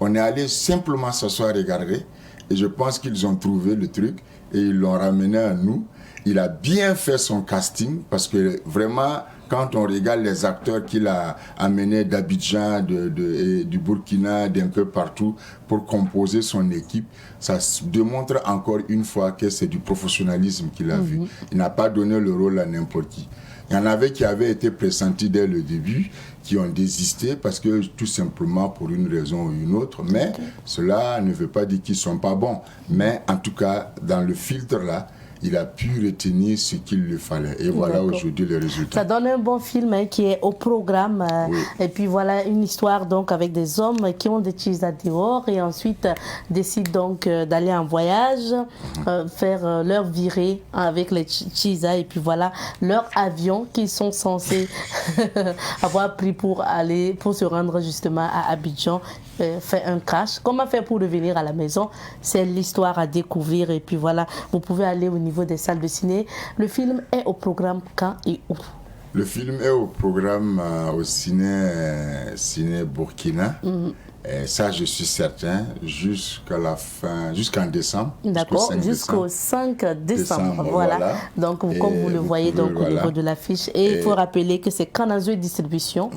On est allé simplement s'asseoir et regarder. Et je pense qu'ils ont trouvé le truc et ils l'ont ramené à nous. Il a bien fait son casting parce que vraiment, quand on regarde les acteurs qu'il a amenés d'Abidjan, du Burkina, d'un peu partout pour composer son équipe, ça démontre encore une fois que c'est du professionnalisme qu'il a vu. Il n'a pas donné le rôle à n'importe qui. Il y en avait qui avaient été pressentis dès le début, qui ont désisté parce que tout simplement pour une raison ou une autre. Mais cela ne veut pas dire qu'ils ne sont pas bons. Mais en tout cas, dans le filtre là, il a pu retenir ce qu'il lui fallait. Et voilà aujourd'hui le résultat. Ça donne un bon film qui est au programme. Et puis voilà une histoire donc avec des hommes qui ont des Chiza dehors et ensuite décident donc d'aller en voyage, faire leur virée avec les Chiza et puis voilà leur avion qu'ils sont censés avoir pris pour se rendre justement à Abidjan. Fait un crash. Comment faire pour revenir à la maison? C'est l'histoire à découvrir et puis voilà, vous pouvez aller au niveau des salles de ciné. Le film est au programme quand et où? Le film est au programme au ciné Burkina. Et ça, je suis certain, jusqu'à la fin, jusqu'en décembre. D'accord, jusqu'au 5 décembre. Voilà. Donc, comme vous le voyez donc, au niveau de l'affiche. Et il faut rappeler que c'est Kanazou Distribution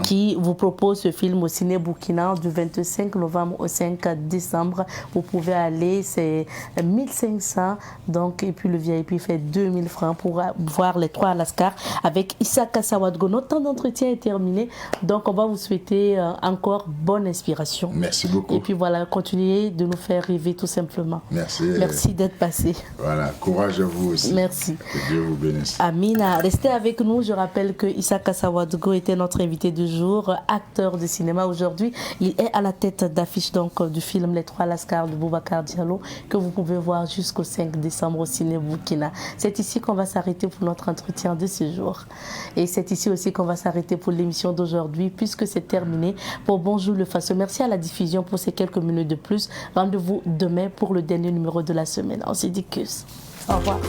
qui vous propose ce film au ciné Burkina du 25 novembre au 5 décembre. Vous pouvez aller, c'est 1500. Donc, et puis le VIP fait 2000 francs pour voir les 3 Lascar avec Issa Kassawadgo. Notre temps d'entretien est terminé. Donc, on va vous souhaiter encore bonne inspiration. Merci beaucoup. Et puis voilà, continuez de nous faire rêver tout simplement. Merci. Merci d'être passé. Voilà, courage à vous aussi. Merci. Que Dieu vous bénisse. Amina, restez avec nous. Je rappelle que Issa Kassawadgo était notre invité du jour, acteur de cinéma aujourd'hui. Il est à la tête d'affiche donc du film Les 3 Lascar de Boubacar Diallo que vous pouvez voir jusqu'au 5 décembre au ciné Burkina. C'est ici qu'on va s'arrêter pour notre entretien de ce jour. Et c'est ici aussi qu'on va s'arrêter pour l'émission d'aujourd'hui puisque c'est terminé. Pour Bonjour le Faso. Merci à la diffusion pour ces quelques minutes de plus. Rendez-vous demain pour le dernier numéro de la semaine. On se dit que. Au revoir.